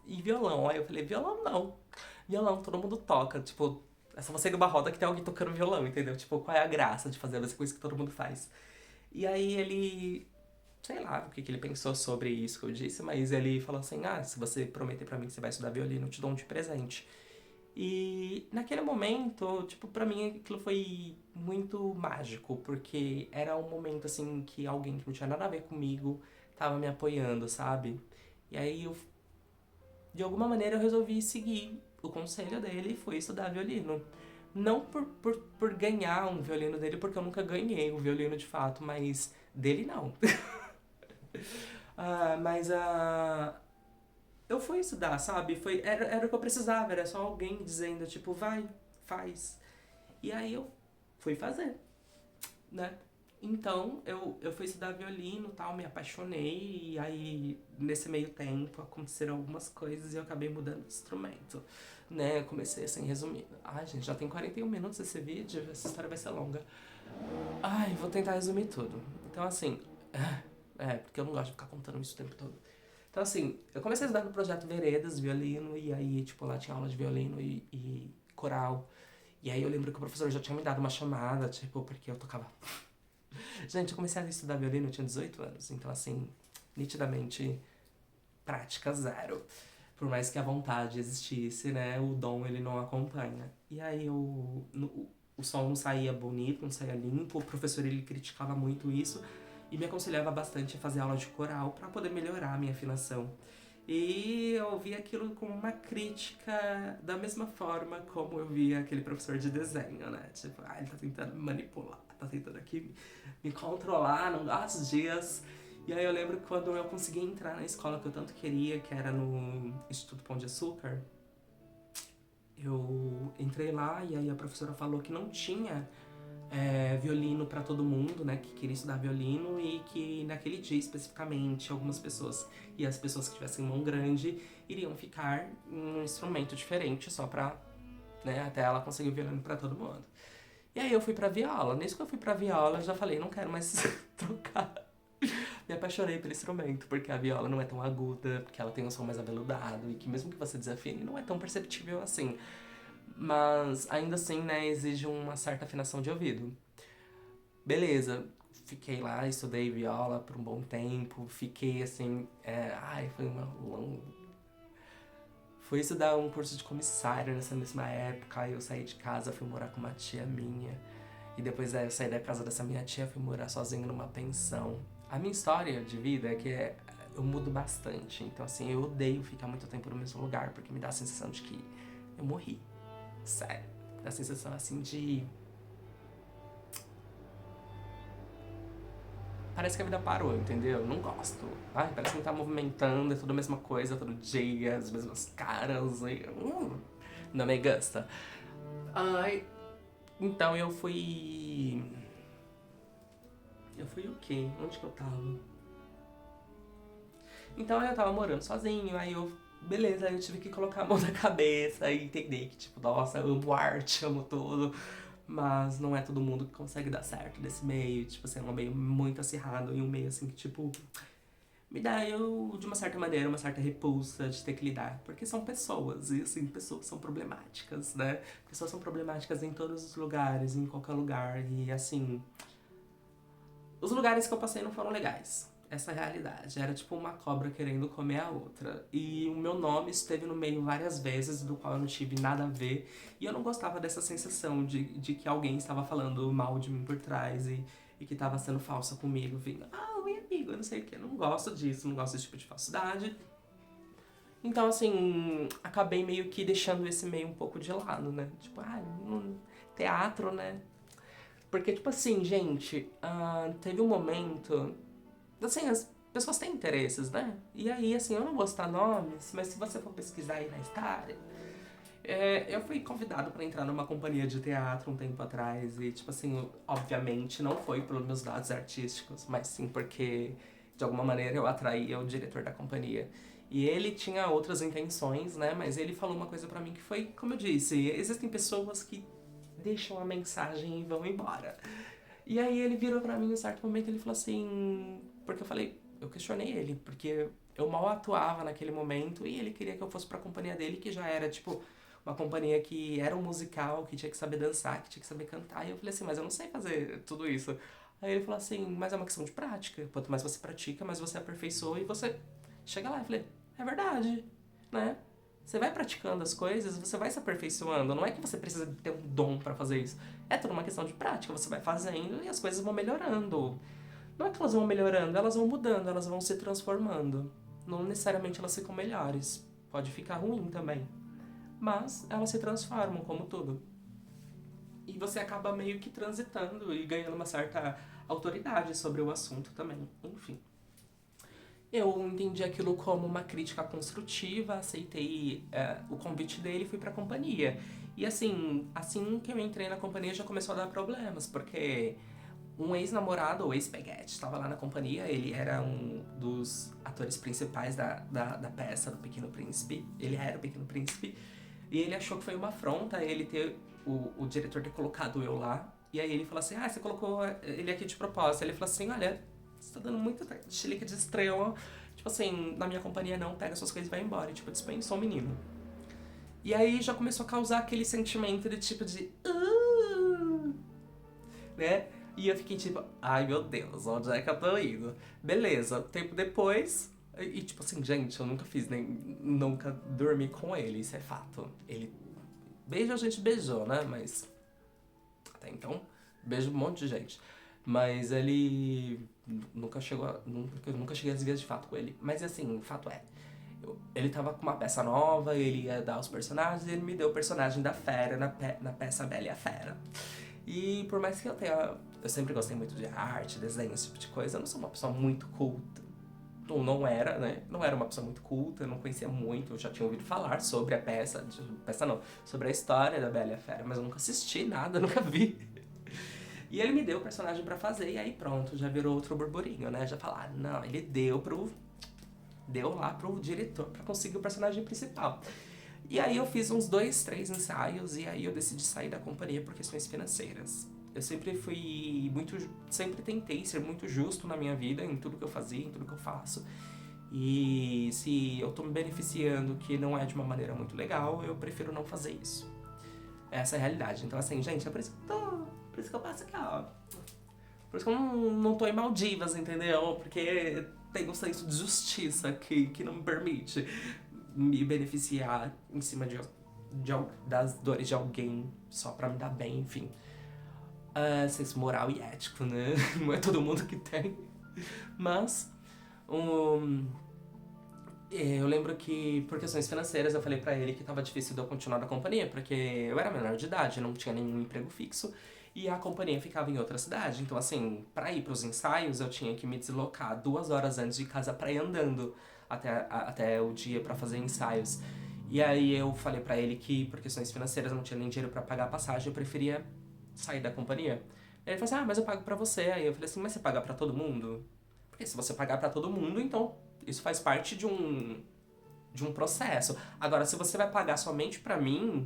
e violão? Aí eu falei, violão não. Violão, todo mundo toca, tipo, é só você ir numa roda que tem alguém tocando violão, entendeu? Tipo, qual é a graça de fazer essa coisa que todo mundo faz? E aí ele, sei lá o que, que ele pensou sobre isso que eu disse, mas ele falou assim, se você prometer pra mim que você vai estudar violino, eu te dou um de presente. E naquele momento, tipo, pra mim aquilo foi muito mágico, porque era um momento assim que alguém que não tinha nada a ver comigo tava me apoiando, sabe? E aí eu, de alguma maneira, eu resolvi seguir o conselho dele e fui estudar violino. Não por ganhar um violino dele, porque eu nunca ganhei o violino de fato, mas dele não. Mas eu fui estudar, sabe? Era o que eu precisava, era só alguém dizendo, tipo, vai, faz. E aí eu fui fazer, né? Então, eu fui estudar violino e tal, me apaixonei, e aí, nesse meio tempo, aconteceram algumas coisas e eu acabei mudando de instrumento, né? Eu comecei assim, resumindo. Ai, gente, já tem 41 minutos esse vídeo, essa história vai ser longa. Ai, vou tentar resumir tudo. Então, assim, porque eu não gosto de ficar contando isso o tempo todo. Então, assim, eu comecei a estudar no projeto Veredas, violino, e aí, tipo, lá tinha aula de violino e coral. E aí eu lembro que o professor já tinha me dado uma chamada, tipo, porque eu tocava. Gente, eu comecei a estudar violino, eu tinha 18 anos, então, assim, nitidamente, prática zero. Por mais que a vontade existisse, né, o dom ele não acompanha. E aí o som não saía bonito, não saía limpo, o professor ele criticava muito isso e me aconselhava bastante a fazer aula de coral para poder melhorar a minha afinação. E eu via aquilo como uma crítica da mesma forma como eu via aquele professor de desenho, né? Tipo, ele tá tentando me manipular, tá tentando aqui me controlar, não dá os dias. E aí eu lembro que quando eu consegui entrar na escola que eu tanto queria, que era no Instituto Pão de Açúcar, eu entrei lá e aí a professora falou que não tinha violino pra todo mundo, né, que queria estudar violino e que naquele dia especificamente algumas pessoas e as pessoas que tivessem mão grande iriam ficar em um instrumento diferente só pra, né, até ela conseguir o violino pra todo mundo. E aí eu fui pra viola. Nisso que eu fui pra viola, eu já falei, não quero mais trocar. Me apaixonei pelo instrumento, porque a viola não é tão aguda, porque ela tem um som mais aveludado e que mesmo que você desafine, não é tão perceptível assim. Mas ainda assim, né, exige uma certa afinação de ouvido. Beleza, fiquei lá, estudei viola por um bom tempo, fiquei assim, foi uma longa... Fui estudar um curso de comissário nessa mesma época, aí eu saí de casa, fui morar com uma tia minha. E depois eu saí da casa dessa minha tia, fui morar sozinho numa pensão. A minha história de vida é que eu mudo bastante. Então, assim, eu odeio ficar muito tempo no mesmo lugar, porque me dá a sensação de que eu morri. Sério. Dá a sensação, assim, de... Parece que a vida parou, entendeu? Não gosto. Parece que não tá movimentando, é tudo a mesma coisa, todo dia, as mesmas caras. Não me gosta. Então eu fui... Eu fui o quê? Onde que eu tava? Então eu tava morando sozinho, aí eu... Beleza, aí eu tive que colocar a mão na cabeça e entender que, tipo, nossa, eu amo arte, amo tudo. Mas não é todo mundo que consegue dar certo nesse meio. Tipo assim, é um meio muito acirrado e um meio assim que, tipo... Me dá, de uma certa maneira, uma certa repulsa de ter que lidar. Porque são pessoas, e assim, pessoas são problemáticas, né? Pessoas são problemáticas em todos os lugares, em qualquer lugar. E assim... Os lugares que eu passei não foram legais. Essa é a realidade. Era tipo uma cobra querendo comer a outra. E o meu nome esteve no meio várias vezes, do qual eu não tive nada a ver. E eu não gostava dessa sensação de que alguém estava falando mal de mim por trás e que estava sendo falsa comigo, vindo, oi amigo, eu não sei o que. Eu não gosto disso, não gosto desse tipo de falsidade. Então, assim, acabei meio que deixando esse meio um pouco de lado, né? Tipo, teatro, né? Porque, tipo assim, gente, teve um momento... Assim, pessoas têm interesses, né? E aí, assim, eu não vou citar nomes, mas se você for pesquisar aí na história, eu fui convidado pra entrar numa companhia de teatro um tempo atrás e, tipo assim, obviamente não foi pelos meus dados artísticos, mas sim porque, de alguma maneira, eu atraía o diretor da companhia. E ele tinha outras intenções, né? Mas ele falou uma coisa pra mim que foi, como eu disse, existem pessoas que deixam a mensagem e vão embora. E aí ele virou pra mim em um certo momento e ele falou assim... Porque eu falei... Eu questionei ele, porque eu mal atuava naquele momento e ele queria que eu fosse pra companhia dele, que já era, tipo, uma companhia que era um musical, que tinha que saber dançar, que tinha que saber cantar. E eu falei assim, mas eu não sei fazer tudo isso. Aí ele falou assim, mas é uma questão de prática. Quanto mais você pratica, mais você aperfeiçoa e você chega lá. Eu falei, é verdade, né? Você vai praticando as coisas, você vai se aperfeiçoando. Não é que você precisa ter um dom pra fazer isso. É tudo uma questão de prática. Você vai fazendo e as coisas vão melhorando. Não é que elas vão melhorando, elas vão mudando, elas vão se transformando. Não necessariamente elas ficam melhores. Pode ficar ruim também. Mas elas se transformam, como tudo. E você acaba meio que transitando e ganhando uma certa autoridade sobre o assunto também. Enfim. Eu entendi aquilo como uma crítica construtiva, aceitei o convite dele e fui pra companhia. E assim que eu entrei na companhia já começou a dar problemas, porque um ex-namorado, ou ex-peguete, estava lá na companhia, ele era um dos atores principais da peça do Pequeno Príncipe, ele era o Pequeno Príncipe, e ele achou que foi uma afronta ele ter, o diretor ter colocado eu lá, e aí ele falou assim, você colocou ele aqui de propósito. Ele falou assim, olha, você tá dando muita chilique de estrela, tipo assim, na minha companhia não, pega suas coisas e vai embora, e, tipo, dispensou o menino. E aí já começou a causar aquele sentimento de tipo de... né? E eu fiquei tipo, ai meu Deus, onde é que eu tô indo? Beleza, tempo depois, e tipo assim, gente, eu nunca fiz nem. Nunca dormi com ele, isso é fato. Ele beija, a gente beijou, né? Mas. Até então, beijo um monte de gente. Mas ele nunca chegou a. Nunca cheguei às vias de fato com ele. Mas assim, o fato é. Ele tava com uma peça nova, ele ia dar os personagens, e ele me deu o personagem da Fera na peça Bela e a Fera. E por mais que eu tenha... Eu sempre gostei muito de arte, desenho, esse tipo de coisa. Eu não sou uma pessoa muito culta. Ou não era, né? Não era uma pessoa muito culta, eu não conhecia muito. Eu já tinha ouvido falar sobre a peça. Peça não, sobre a história da Bela e a Fera. Mas eu nunca assisti nada, nunca vi. E ele me deu o personagem pra fazer. E aí pronto, já virou outro burburinho, né? Já falaram, não, ele deu lá pro diretor pra conseguir o personagem principal. E aí eu fiz uns 2, 3 ensaios e aí eu decidi sair da companhia por questões financeiras. Eu sempre fui muito... Sempre tentei ser muito justo na minha vida, em tudo que eu fazia, em tudo que eu faço. E se eu tô me beneficiando que não é de uma maneira muito legal, eu prefiro não fazer isso. Essa é a realidade. Então assim, gente, é por isso que eu tô... Por isso que eu passo aqui, ó. Por isso que eu não tô em Maldivas, entendeu? Porque tem um senso de justiça que não me permite me beneficiar em cima das dores de alguém só pra me dar bem, enfim. Senso moral e ético, né? Não é todo mundo que tem. Mas, eu lembro que, por questões financeiras, eu falei pra ele que tava difícil de eu continuar na companhia, porque eu era menor de idade, não tinha nenhum emprego fixo, e a companhia ficava em outra cidade. Então, assim, pra ir pros ensaios, eu tinha que me deslocar 2 horas antes de casa pra ir andando até o dia pra fazer ensaios. E aí eu falei pra ele que, por questões financeiras, eu não tinha nem dinheiro pra pagar a passagem, eu preferia sair da companhia. Aí ele falou assim, mas eu pago pra você. Aí eu falei assim, mas você paga pra todo mundo? Porque se você pagar pra todo mundo, então isso faz parte de um processo. Agora, se você vai pagar somente pra mim,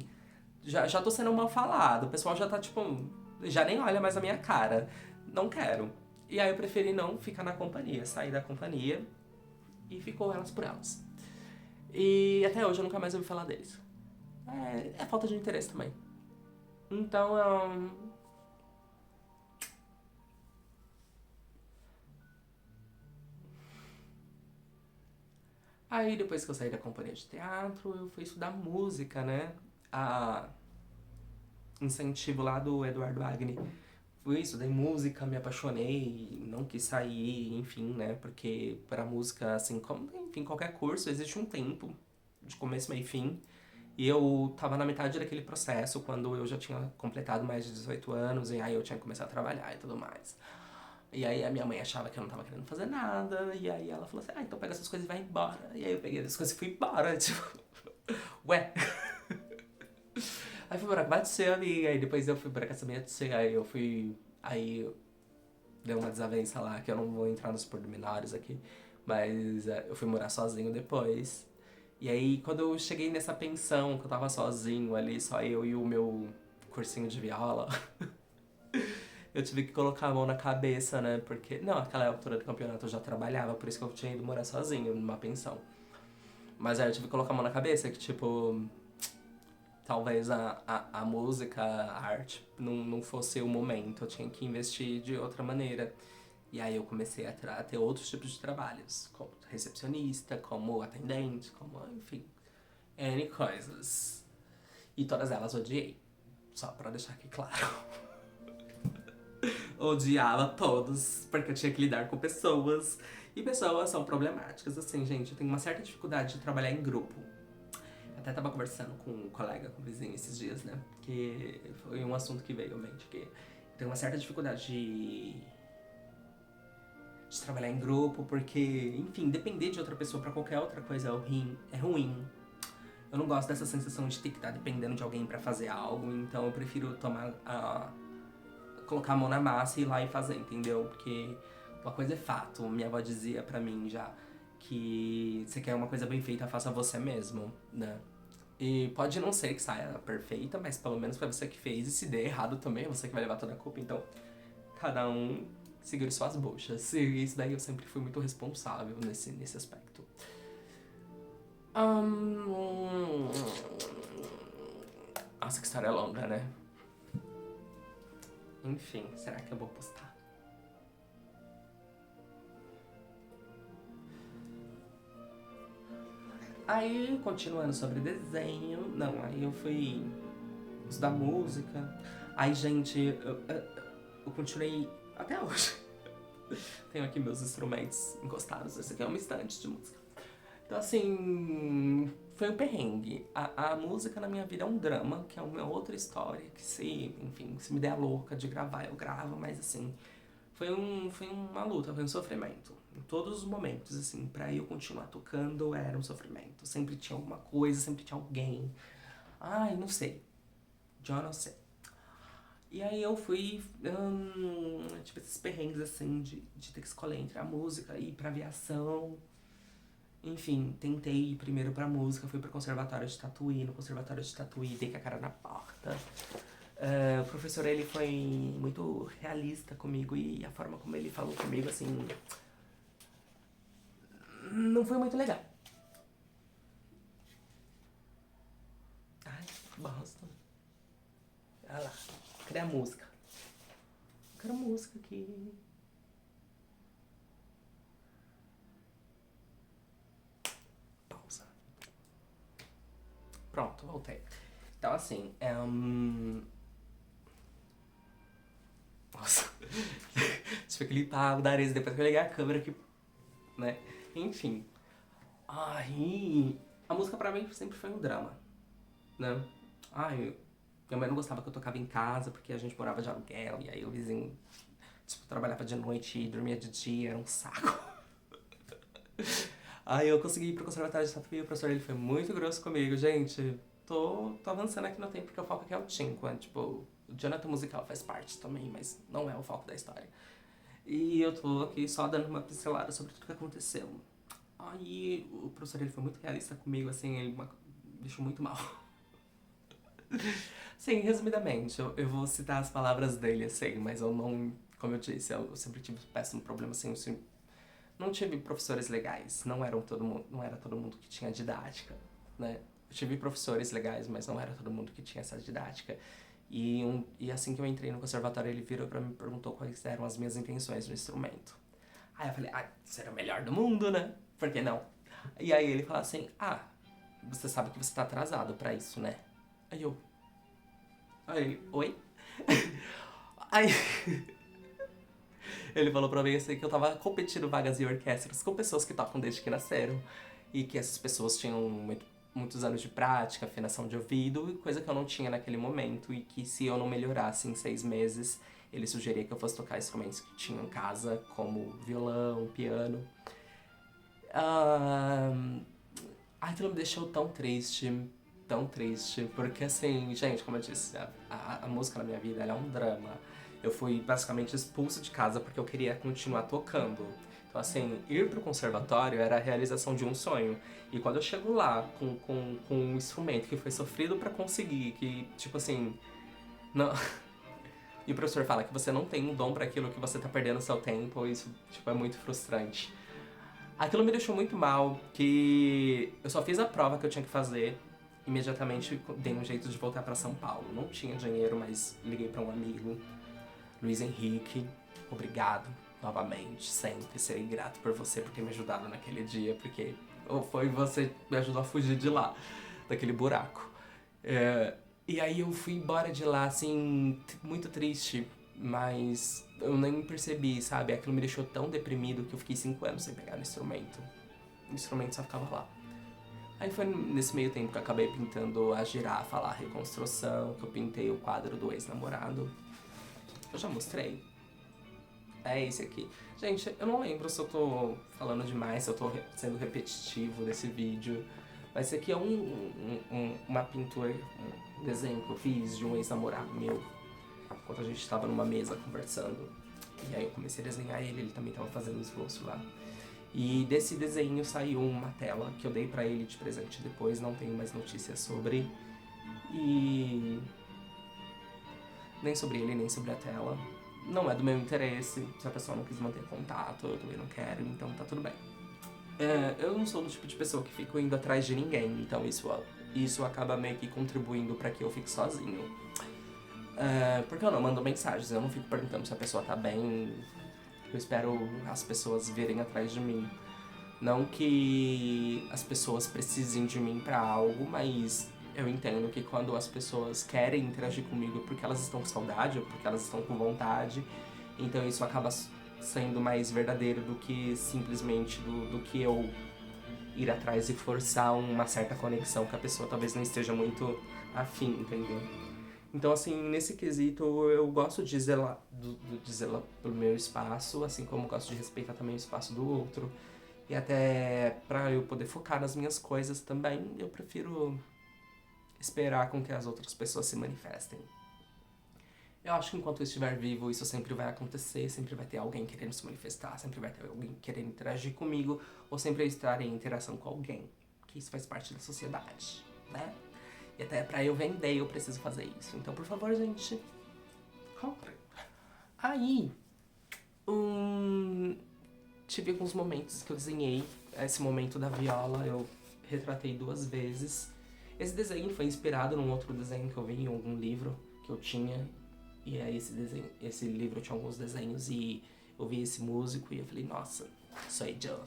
já tô sendo mal falado. O pessoal já tá, tipo, já nem olha mais a minha cara. Não quero. E aí eu preferi não ficar na companhia, sair da companhia e ficou elas por elas. E até hoje eu nunca mais ouvi falar deles. É falta de interesse também. Então, aí depois que eu saí da companhia de teatro, eu fui estudar música, né? A incentivo lá do Eduardo Agni. Fui, estudei música, me apaixonei, não quis sair, enfim, né? Porque para música, assim, como, enfim, qualquer curso, existe um tempo de começo, meio e fim. E eu tava na metade daquele processo quando eu já tinha completado mais de 18 anos e aí eu tinha que começar a trabalhar e tudo mais. E aí a minha mãe achava que eu não tava querendo fazer nada. E aí ela falou assim, então pega essas coisas e vai embora. E aí eu peguei as coisas e fui embora, tipo, ué. Aí fui morar com a tia, amiga. Aí depois eu fui pra casa da minha tia. Aí eu fui. Aí deu uma desavença lá, que eu não vou entrar nos pormenores aqui. Mas eu fui morar sozinho depois. E aí, quando eu cheguei nessa pensão, que eu tava sozinho ali, só eu e o meu cursinho de viola, eu tive que colocar a mão na cabeça, né? Porque, não, naquela altura do campeonato eu já trabalhava, por isso que eu tinha ido morar sozinho, numa pensão. Mas aí eu tive que colocar a mão na cabeça, que tipo, talvez a música, a arte, não fosse o momento, eu tinha que investir de outra maneira. E aí eu comecei a ter outros tipos de trabalhos, como recepcionista, como atendente, como, enfim, N coisas. E todas elas odiei. Só pra deixar aqui claro. Odiava todos, porque eu tinha que lidar com pessoas. E pessoas são problemáticas, assim, gente. Eu tenho uma certa dificuldade de trabalhar em grupo. Até tava conversando com um colega, com um vizinho esses dias, né? Que foi um assunto que veio à mente. Que eu tenho uma certa dificuldade de trabalhar em grupo, porque, enfim, depender de outra pessoa pra qualquer outra coisa é ruim. Eu não gosto dessa sensação de ter que estar dependendo de alguém pra fazer algo, então eu prefiro colocar a mão na massa e ir lá e fazer, entendeu? Porque uma coisa é fato, minha avó dizia pra mim já que você quer uma coisa bem feita, faça você mesmo, né? E pode não ser que saia perfeita, mas pelo menos foi você que fez, e se der errado também, é você que vai levar toda a culpa, então cada um seguir suas buchas. E isso daí eu sempre fui muito responsável nesse aspecto. Nossa, que história longa, né? Enfim, será que eu vou postar? Aí, continuando sobre desenho, não, aí eu fui estudar música. Aí, gente, eu continuei até hoje. Tenho aqui meus instrumentos encostados. Esse aqui é uma estante de música. Então, assim, foi um perrengue. A música na minha vida é um drama, que é uma outra história. Que enfim, se me der a louca de gravar, eu gravo, mas assim, foi uma luta, foi um sofrimento. Em todos os momentos, assim, pra eu continuar tocando era um sofrimento. Sempre tinha alguma coisa, sempre tinha alguém. Ai, não sei. Já não sei. E aí eu fui, tipo, esses perrengues, assim, de ter que escolher entre a música e ir pra aviação. Enfim, tentei ir primeiro pra música, fui pro conservatório de Tatuí. No conservatório de Tatuí, dei com a cara na porta. O professor, ele foi muito realista comigo e a forma como ele falou comigo, assim, não foi muito legal. Ai, que bosta. Olha lá, cadê a música? Quero música aqui. Pausa. Pronto, voltei. Então, assim, Nossa. Tive que limpar o nariz depois que eu liguei a câmera aqui, né? Enfim. Aí, a música pra mim sempre foi um drama, né? Ai, minha mãe não gostava que eu tocava em casa porque a gente morava de aluguel e aí o vizinho, tipo, trabalhava de noite e dormia de dia, era um saco. Aí eu consegui ir pro conservatório de Tatuí, o professor ele foi muito grosso comigo, gente. Tô avançando aqui no tempo porque o foco aqui é o Tinco, né? Tipo, o Jonathan musical faz parte também, mas não é o foco da história. E eu tô aqui só dando uma pincelada sobre tudo que aconteceu. Aí o professor ele foi muito realista comigo, assim, ele me deixou muito mal. Sim, resumidamente, eu vou citar as palavras dele, assim, mas eu não, como eu disse, eu sempre tive um péssimo problema, assim, eu não tive professores legais, não era todo mundo que tinha didática, né? Eu tive professores legais, mas não era todo mundo que tinha essa didática. E assim que eu entrei no conservatório, ele virou pra mim e perguntou quais eram as minhas intenções no instrumento. Aí eu falei, você era o melhor do mundo, né? Por que não? E aí ele falou assim, você sabe que você tá atrasado pra isso, né? Aí eu, oi? Aí ele falou pra mim assim que eu tava competindo vagas em orquestras com pessoas que tocam desde que nasceram. E que essas pessoas tinham muitos anos de prática, afinação de ouvido, coisa que eu não tinha naquele momento. E que se eu não melhorasse em 6 meses, ele sugeria que eu fosse tocar instrumentos que tinha em casa, como violão, piano. Aquilo me deixou tão triste, porque assim, gente, como eu disse, a música na minha vida, ela é um drama. Eu fui basicamente expulso de casa porque eu queria continuar tocando. Então assim, ir pro conservatório era a realização de um sonho. E quando eu chego lá com um instrumento que foi sofrido pra conseguir, que tipo assim, não... E o professor fala que você não tem um dom pra aquilo, que você tá perdendo seu tempo, isso tipo, é muito frustrante. Aquilo me deixou muito mal, que eu só fiz a prova que eu tinha que fazer. Imediatamente dei um jeito de voltar pra São Paulo. Não tinha dinheiro, mas liguei pra um amigo, Luiz Henrique. Obrigado, novamente, sempre. Serei grato por você por ter me ajudado naquele dia, porque foi você que me ajudou a fugir de lá, daquele buraco. E aí eu fui embora de lá, assim, muito triste, mas eu nem percebi, sabe? Aquilo me deixou tão deprimido que eu fiquei 5 anos sem pegar no instrumento. O instrumento só ficava lá. Aí foi nesse meio tempo que eu acabei pintando a girafa lá, a reconstrução, que eu pintei o quadro do ex-namorado. Eu já mostrei. É esse aqui. Gente, eu não lembro se eu tô falando demais, se eu tô sendo repetitivo nesse vídeo. Mas esse aqui é uma pintura, um desenho que eu fiz de um ex-namorado meu. Enquanto a gente tava numa mesa conversando. E aí eu comecei a desenhar ele também tava fazendo esboço lá. E desse desenho saiu uma tela que eu dei pra ele de presente depois, não tenho mais notícias sobre. E... nem sobre ele, nem sobre a tela. Não é do meu interesse, se a pessoa não quis manter contato, eu também não quero, então tá tudo bem. Eu não sou do tipo de pessoa que fico indo atrás de ninguém, então isso acaba meio que contribuindo pra que eu fique sozinho. Porque eu não mando mensagens, eu não fico perguntando se a pessoa tá bem. Eu espero as pessoas virem atrás de mim. Não que as pessoas precisem de mim pra algo, mas eu entendo que quando as pessoas querem interagir comigo porque elas estão com saudade ou porque elas estão com vontade, então isso acaba sendo mais verdadeiro do que simplesmente do que eu ir atrás e forçar uma certa conexão que a pessoa talvez não esteja muito afim, entendeu? Então, assim, nesse quesito, eu gosto de zelar, de zelar pelo meu espaço, assim como gosto de respeitar também o espaço do outro. E até pra eu poder focar nas minhas coisas também, eu prefiro esperar com que as outras pessoas se manifestem. Eu acho que enquanto eu estiver vivo, isso sempre vai acontecer, sempre vai ter alguém querendo se manifestar, sempre vai ter alguém querendo interagir comigo, ou sempre eu estar em interação com alguém, que isso faz parte da sociedade, né? E até pra eu vender, eu preciso fazer isso. Então, por favor, gente, compre. Aí, tive alguns momentos que eu desenhei. Esse momento da viola eu retratei 2 vezes. Esse desenho foi inspirado num outro desenho que eu vi em algum livro que eu tinha. E aí esse livro tinha alguns desenhos e eu vi esse músico e eu falei, nossa, sou eu.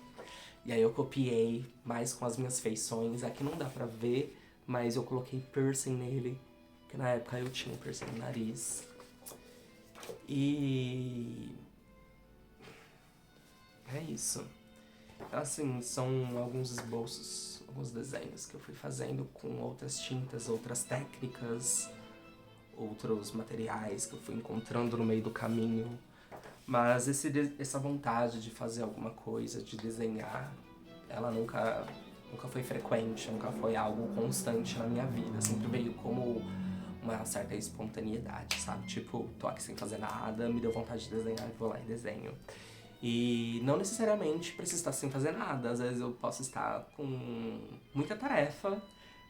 E aí eu copiei, mais com as minhas feições. Aqui não dá pra ver, mas eu coloquei piercing nele, que na época eu tinha piercing no nariz. E... é isso. Assim, são alguns esboços, alguns desenhos que eu fui fazendo com outras tintas, outras técnicas, outros materiais que eu fui encontrando no meio do caminho. Mas essa vontade de fazer alguma coisa, de desenhar, ela nunca foi frequente, nunca foi algo constante na minha vida. Sempre veio como uma certa espontaneidade, sabe? Tipo, tô aqui sem fazer nada, me deu vontade de desenhar, vou lá e desenho. E não necessariamente preciso estar sem fazer nada. Às vezes eu posso estar com muita tarefa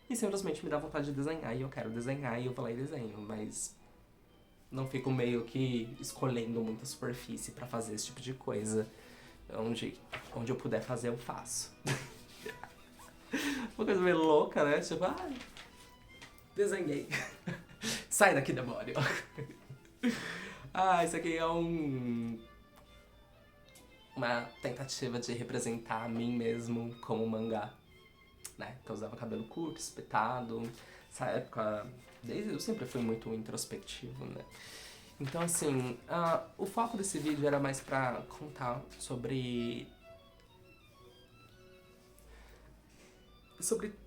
e simplesmente me dá vontade de desenhar e eu quero desenhar e eu vou lá e desenho. Mas não fico meio que escolhendo muita superfície pra fazer esse tipo de coisa. Onde eu puder fazer, eu faço. Uma coisa meio louca, né? Tipo, desenhei. Sai daqui, demônio. Isso aqui é uma tentativa de representar a mim mesmo como mangá, né? Que eu usava cabelo curto, espetado. Essa época, eu sempre fui muito introspectivo, né? Então, assim, o foco desse vídeo era mais pra contar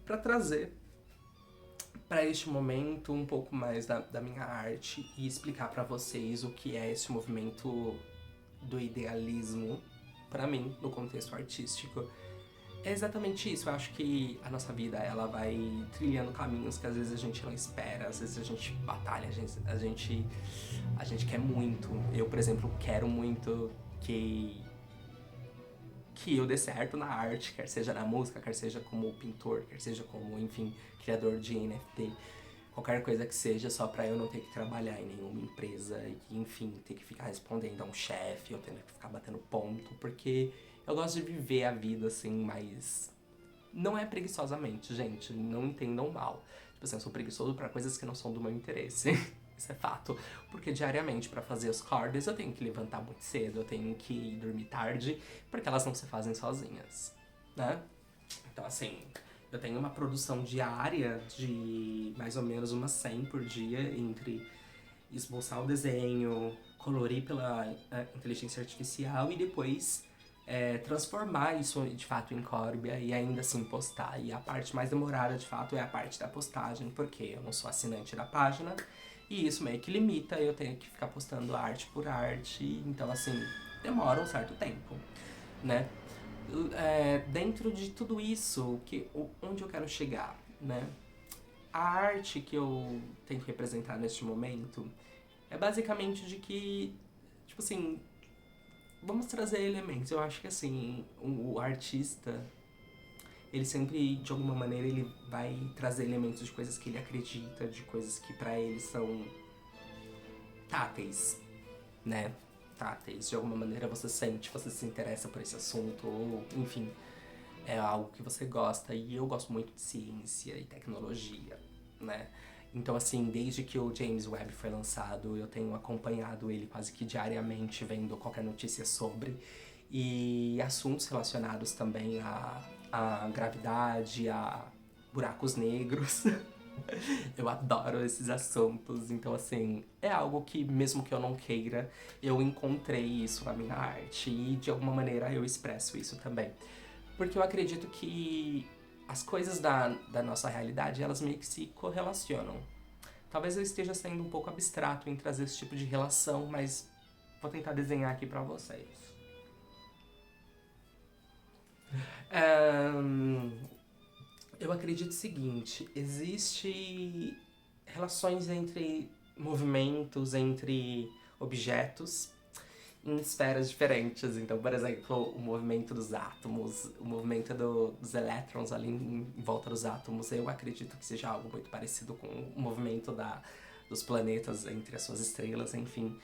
pra trazer para este momento um pouco mais da minha arte e explicar para vocês o que é esse movimento do idealismo para mim no contexto artístico. É exatamente isso. Eu acho que a nossa vida ela vai trilhando caminhos que às vezes a gente não espera, às vezes a gente batalha, a gente quer muito. Eu, por exemplo, quero muito que eu dê certo na arte, quer seja na música, quer seja como pintor, quer seja como, enfim, criador de NFT, qualquer coisa que seja, só pra eu não ter que trabalhar em nenhuma empresa e, enfim, ter que ficar respondendo a um chefe, ou tendo que ficar batendo ponto, porque eu gosto de viver a vida assim, mas não é preguiçosamente, gente, não entendam mal. Tipo assim, eu sou preguiçoso pra coisas que não são do meu interesse. Isso é fato. Porque diariamente, pra fazer os cards, eu tenho que levantar muito cedo, eu tenho que ir dormir tarde, porque elas não se fazem sozinhas, né? Então, assim, eu tenho uma produção diária de mais ou menos umas 100 por dia, entre esboçar o desenho, colorir pela inteligência artificial e depois transformar isso de fato em Corbia e ainda assim postar. E a parte mais demorada de fato é a parte da postagem, porque eu não sou assinante da página e isso meio que limita, eu tenho que ficar postando arte por arte, então assim, demora um certo tempo, né? Dentro de tudo isso, onde eu quero chegar, né? A arte que eu tento representar neste momento é basicamente de que, tipo assim, vamos trazer elementos. Eu acho que assim, o artista, ele sempre, de alguma maneira, ele vai trazer elementos de coisas que ele acredita, de coisas que pra ele são táteis, né? Táteis. De alguma maneira você sente, você se interessa por esse assunto, ou enfim, é algo que você gosta. E eu gosto muito de ciência e tecnologia, né? Então, assim, desde que o James Webb foi lançado, eu tenho acompanhado ele quase que diariamente, vendo qualquer notícia sobre. E assuntos relacionados também à gravidade, a buracos negros. Eu adoro esses assuntos, então assim, é algo que mesmo que eu não queira, eu encontrei isso na minha arte e de alguma maneira eu expresso isso também. Porque eu acredito que as coisas da nossa realidade, elas meio que se correlacionam. Talvez eu esteja sendo um pouco abstrato em trazer esse tipo de relação, mas vou tentar desenhar aqui pra vocês. Ahn, eu acredito o seguinte, existe relações entre movimentos, entre objetos em esferas diferentes. Então, por exemplo, o movimento dos átomos, o movimento dos elétrons ali em volta dos átomos, eu acredito que seja algo muito parecido com o movimento dos planetas entre as suas estrelas, enfim.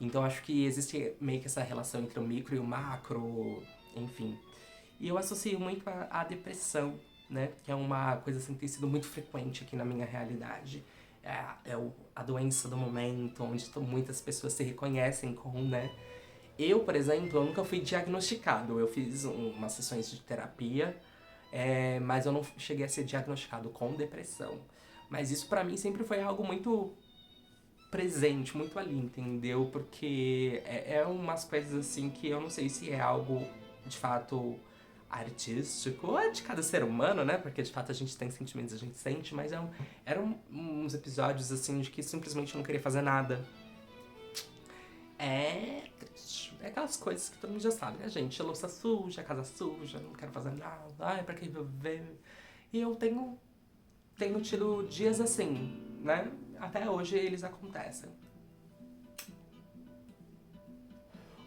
Então, acho que existe meio que essa relação entre o micro e o macro, enfim. E eu associo muito à depressão, né? Que é uma coisa assim que tem sido muito frequente aqui na minha realidade. A doença do momento, onde muitas pessoas se reconhecem com, né? Eu, por exemplo, eu nunca fui diagnosticado. Eu fiz umas sessões de terapia, mas eu não cheguei a ser diagnosticado com depressão. Mas isso pra mim sempre foi algo muito presente, muito ali, entendeu? Porque é umas coisas assim que eu não sei se é algo de fato artístico ou é de cada ser humano, né? Porque de fato a gente tem sentimentos, a gente sente, mas eram uns episódios assim de que simplesmente eu não queria fazer nada. É triste. É aquelas coisas que todo mundo já sabe, né, gente? Louça suja, casa suja, não quero fazer nada, ai, pra que viver? E eu tenho tido dias assim, né? Até hoje eles acontecem.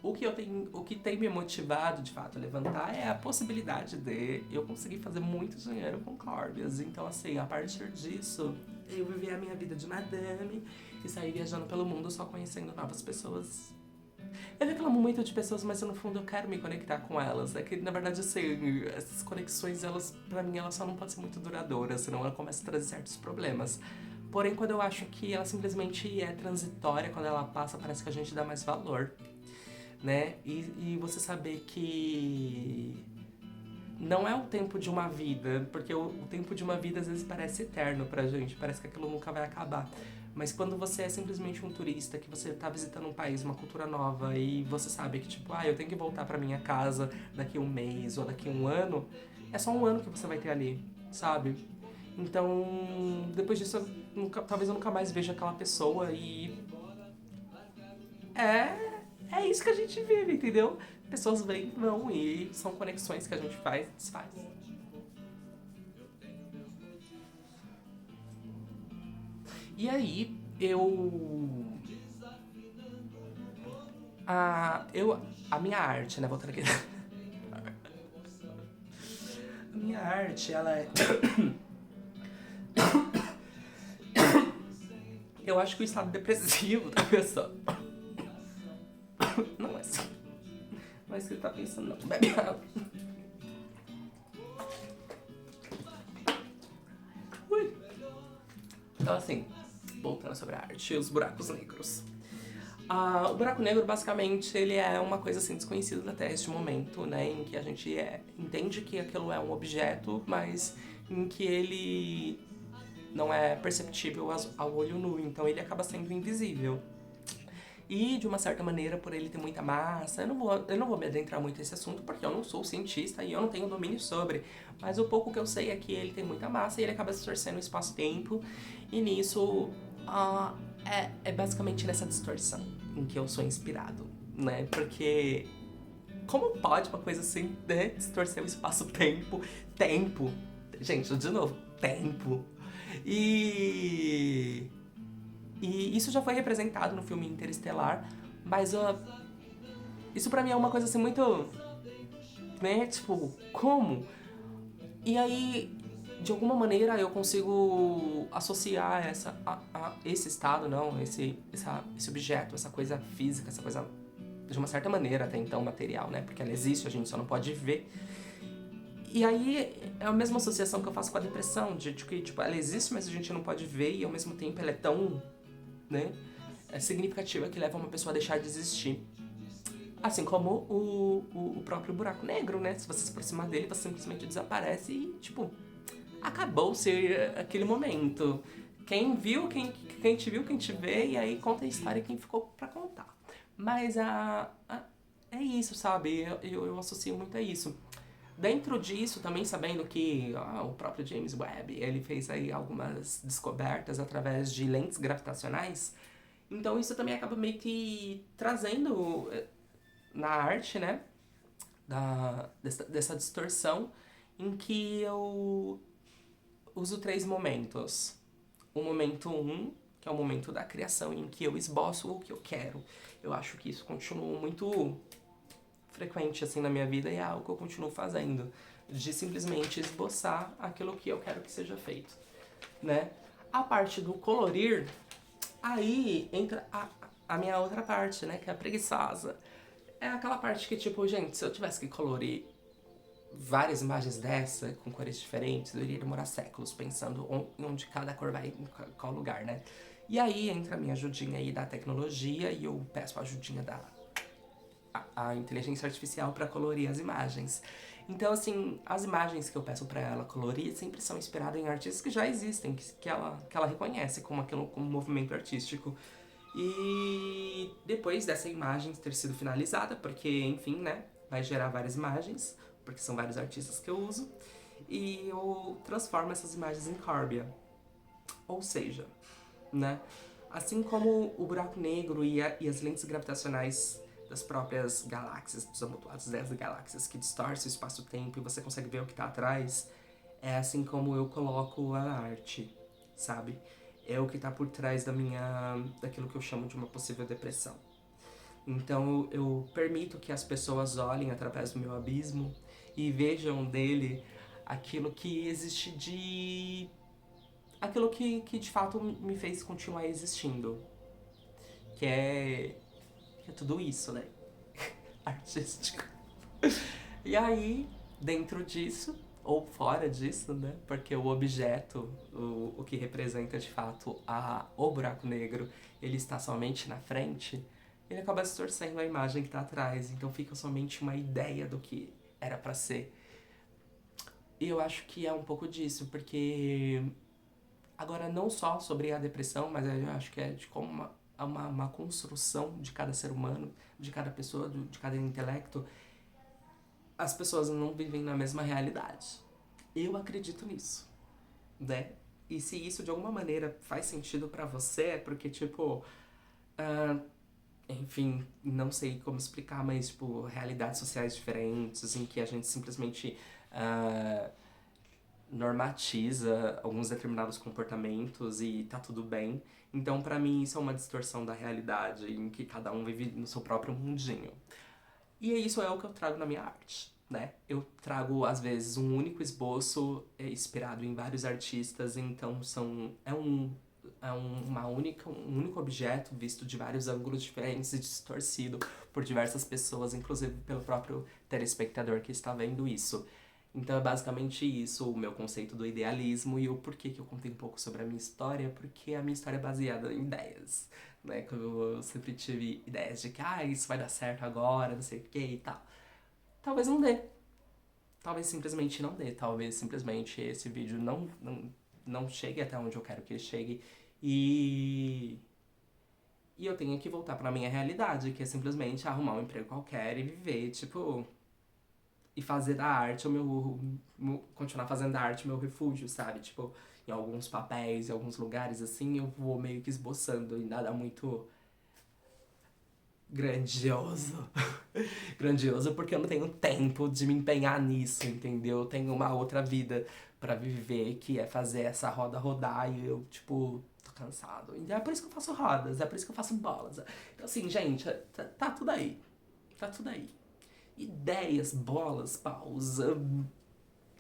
O que tem me motivado, de fato, a levantar é a possibilidade de eu conseguir fazer muito dinheiro com Corbias. Então, assim, a partir disso, eu vivi a minha vida de madame e saí viajando pelo mundo só conhecendo novas pessoas. Eu reclamo muito de pessoas, mas no fundo eu quero me conectar com elas. É que, na verdade, assim, essas conexões, elas, pra mim, elas só não podem ser muito duradouras, senão ela começa a trazer certos problemas. Porém, quando eu acho que ela simplesmente é transitória, quando ela passa, parece que a gente dá mais valor, né? E você saber que não é o tempo de uma vida, porque o tempo de uma vida às vezes parece eterno pra gente, parece que aquilo nunca vai acabar. Mas quando você é simplesmente um turista, que você tá visitando um país, uma cultura nova, e você sabe que tipo, eu tenho que voltar pra minha casa daqui um mês ou daqui um ano, é só um ano que você vai ter ali, sabe? Então, depois disso, talvez eu nunca mais veja aquela pessoa e é isso que a gente vive, entendeu? Pessoas vêm, vão e são conexões que a gente faz e desfaz. E aí, a minha arte, né, voltando aqui. A minha arte, ela é. Eu acho que o estado depressivo da pessoa. Não é assim. Não é isso que ele tá pensando, não. Bebe água. Ui. Então, assim, voltando sobre a arte e os buracos negros. O buraco negro, basicamente, ele é uma coisa assim desconhecida até este momento, né? Em que a gente entende que aquilo é um objeto, mas em que ele não é perceptível ao olho nu, então ele acaba sendo invisível. E, de uma certa maneira, por ele ter muita massa, eu não vou me adentrar muito nesse assunto, porque eu não sou cientista e eu não tenho domínio sobre. Mas o pouco que eu sei é que ele tem muita massa e ele acaba distorcendo o espaço-tempo. E nisso, é basicamente nessa distorção em que eu sou inspirado, né? Porque como pode uma coisa assim, né? Distorcer o espaço-tempo? Tempo. Gente, de novo, tempo. E isso já foi representado no filme Interestelar, mas isso pra mim é uma coisa assim muito, né, tipo, como? E aí, de alguma maneira eu consigo associar esse estado, não, esse objeto, essa coisa física, essa coisa de uma certa maneira até então material, né, porque ela existe, a gente só não pode ver. E aí é a mesma associação que eu faço com a depressão, de que tipo, ela existe, mas a gente não pode ver e ao mesmo tempo ela é tão, né, significativa que leva uma pessoa a deixar de existir. Assim como o próprio buraco negro, né? Se você se aproximar dele, você simplesmente desaparece e, tipo, acabou-se aquele momento. Quem viu, quem te viu, quem te vê, e aí conta a história quem ficou pra contar. Mas é isso, sabe? Eu associo muito a isso. Dentro disso, também sabendo que o próprio James Webb, ele fez aí algumas descobertas através de lentes gravitacionais, então isso também acaba meio que trazendo na arte, né, dessa distorção em que eu uso 3 momentos. O momento 1, que é o momento da criação, em que eu esboço o que eu quero. Eu acho que isso continua muito frequente assim na minha vida e é algo que eu continuo fazendo, de simplesmente esboçar aquilo que eu quero que seja feito, né? A parte do colorir, aí entra a minha outra parte, né, que é a preguiçosa. É aquela parte que, tipo, gente, se eu tivesse que colorir várias imagens dessa, com cores diferentes, eu iria demorar séculos pensando onde cada cor vai, em qual lugar, né? E aí entra a minha ajudinha aí da tecnologia e eu peço a ajudinha da a inteligência artificial para colorir as imagens. Então, assim, as imagens que eu peço para ela colorir sempre são inspiradas em artistas que já existem, que ela reconhece como aquilo como movimento artístico. E depois dessa imagem ter sido finalizada, porque, enfim, né, vai gerar várias imagens, porque são vários artistas que eu uso, e eu transformo essas imagens em Carbia. Ou seja, né, assim como o buraco negro e as lentes gravitacionais das próprias galáxias, dos amontoados das galáxias, que distorce o espaço-tempo e você consegue ver o que está atrás, é assim como eu coloco a arte, sabe? É o que está por trás daquilo que eu chamo de uma possível depressão. Então eu permito que as pessoas olhem através do meu abismo e vejam dele aquilo que existe aquilo que de fato me fez continuar existindo. Que é tudo isso, né? Artístico. E aí, dentro disso, ou fora disso, né? Porque o objeto, o que representa de fato o buraco negro, ele está somente na frente, ele acaba distorcendo a imagem que está atrás. Então fica somente uma ideia do que era para ser. E eu acho que é um pouco disso, porque agora não só sobre a depressão, mas eu acho que é de como uma construção de cada ser humano, de cada pessoa, de cada intelecto. As pessoas não vivem na mesma realidade. Eu acredito nisso. né? E se isso de alguma maneira faz sentido pra você, é porque, tipo, ah, enfim, não sei como explicar, mas, tipo, realidades sociais diferentes, em que a gente simplesmente ah, normatiza alguns determinados comportamentos e tá tudo bem. Então, pra mim, isso é uma distorção da realidade, em que cada um vive no seu próprio mundinho. E isso é o que eu trago na minha arte, né? Eu trago, às vezes, um único esboço inspirado em vários artistas, então um único objeto visto de vários ângulos diferentes e distorcido por diversas pessoas, inclusive pelo próprio telespectador que está vendo isso. Então é basicamente isso, o meu conceito do idealismo e o porquê que eu contei um pouco sobre a minha história, porque a minha história é baseada em ideias, né? Que eu sempre tive ideias de que, isso vai dar certo agora, não sei o que e tal. Talvez não dê. Talvez simplesmente não dê. Talvez simplesmente esse vídeo não chegue até onde eu quero que ele chegue. E. E eu tenho que voltar pra minha realidade, que é simplesmente arrumar um emprego qualquer e viver, tipo. E fazer da arte continuar fazendo da arte o meu refúgio, sabe? Tipo, em alguns papéis, em alguns lugares assim, eu vou meio que esboçando e nada muito grandioso. Grandioso porque eu não tenho tempo de me empenhar nisso, entendeu? Eu tenho uma outra vida pra viver, que é fazer essa roda rodar e eu, tipo, tô cansado. Então é por isso que eu faço rodas, é por isso que eu faço bolas. Então assim, gente, tá tudo aí. Tá tudo aí. Ideias, bolas, pausa,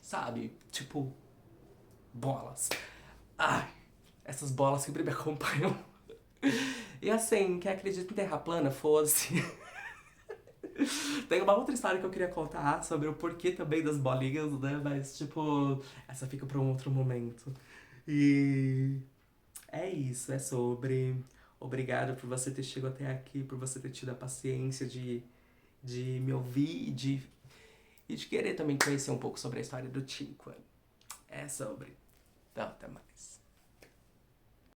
sabe? Tipo, bolas. Ai, essas bolas sempre me acompanham. E assim, quem acredita em terra plana, foda-se. Tem uma outra história que eu queria contar sobre o porquê também das bolinhas, né? Mas, tipo, essa fica pra um outro momento. E é isso, é sobre. Obrigado por você ter chegado até aqui, por você ter tido a paciência de me ouvir e de querer também conhecer um pouco sobre a história do Chico. É sobre. Então, até mais.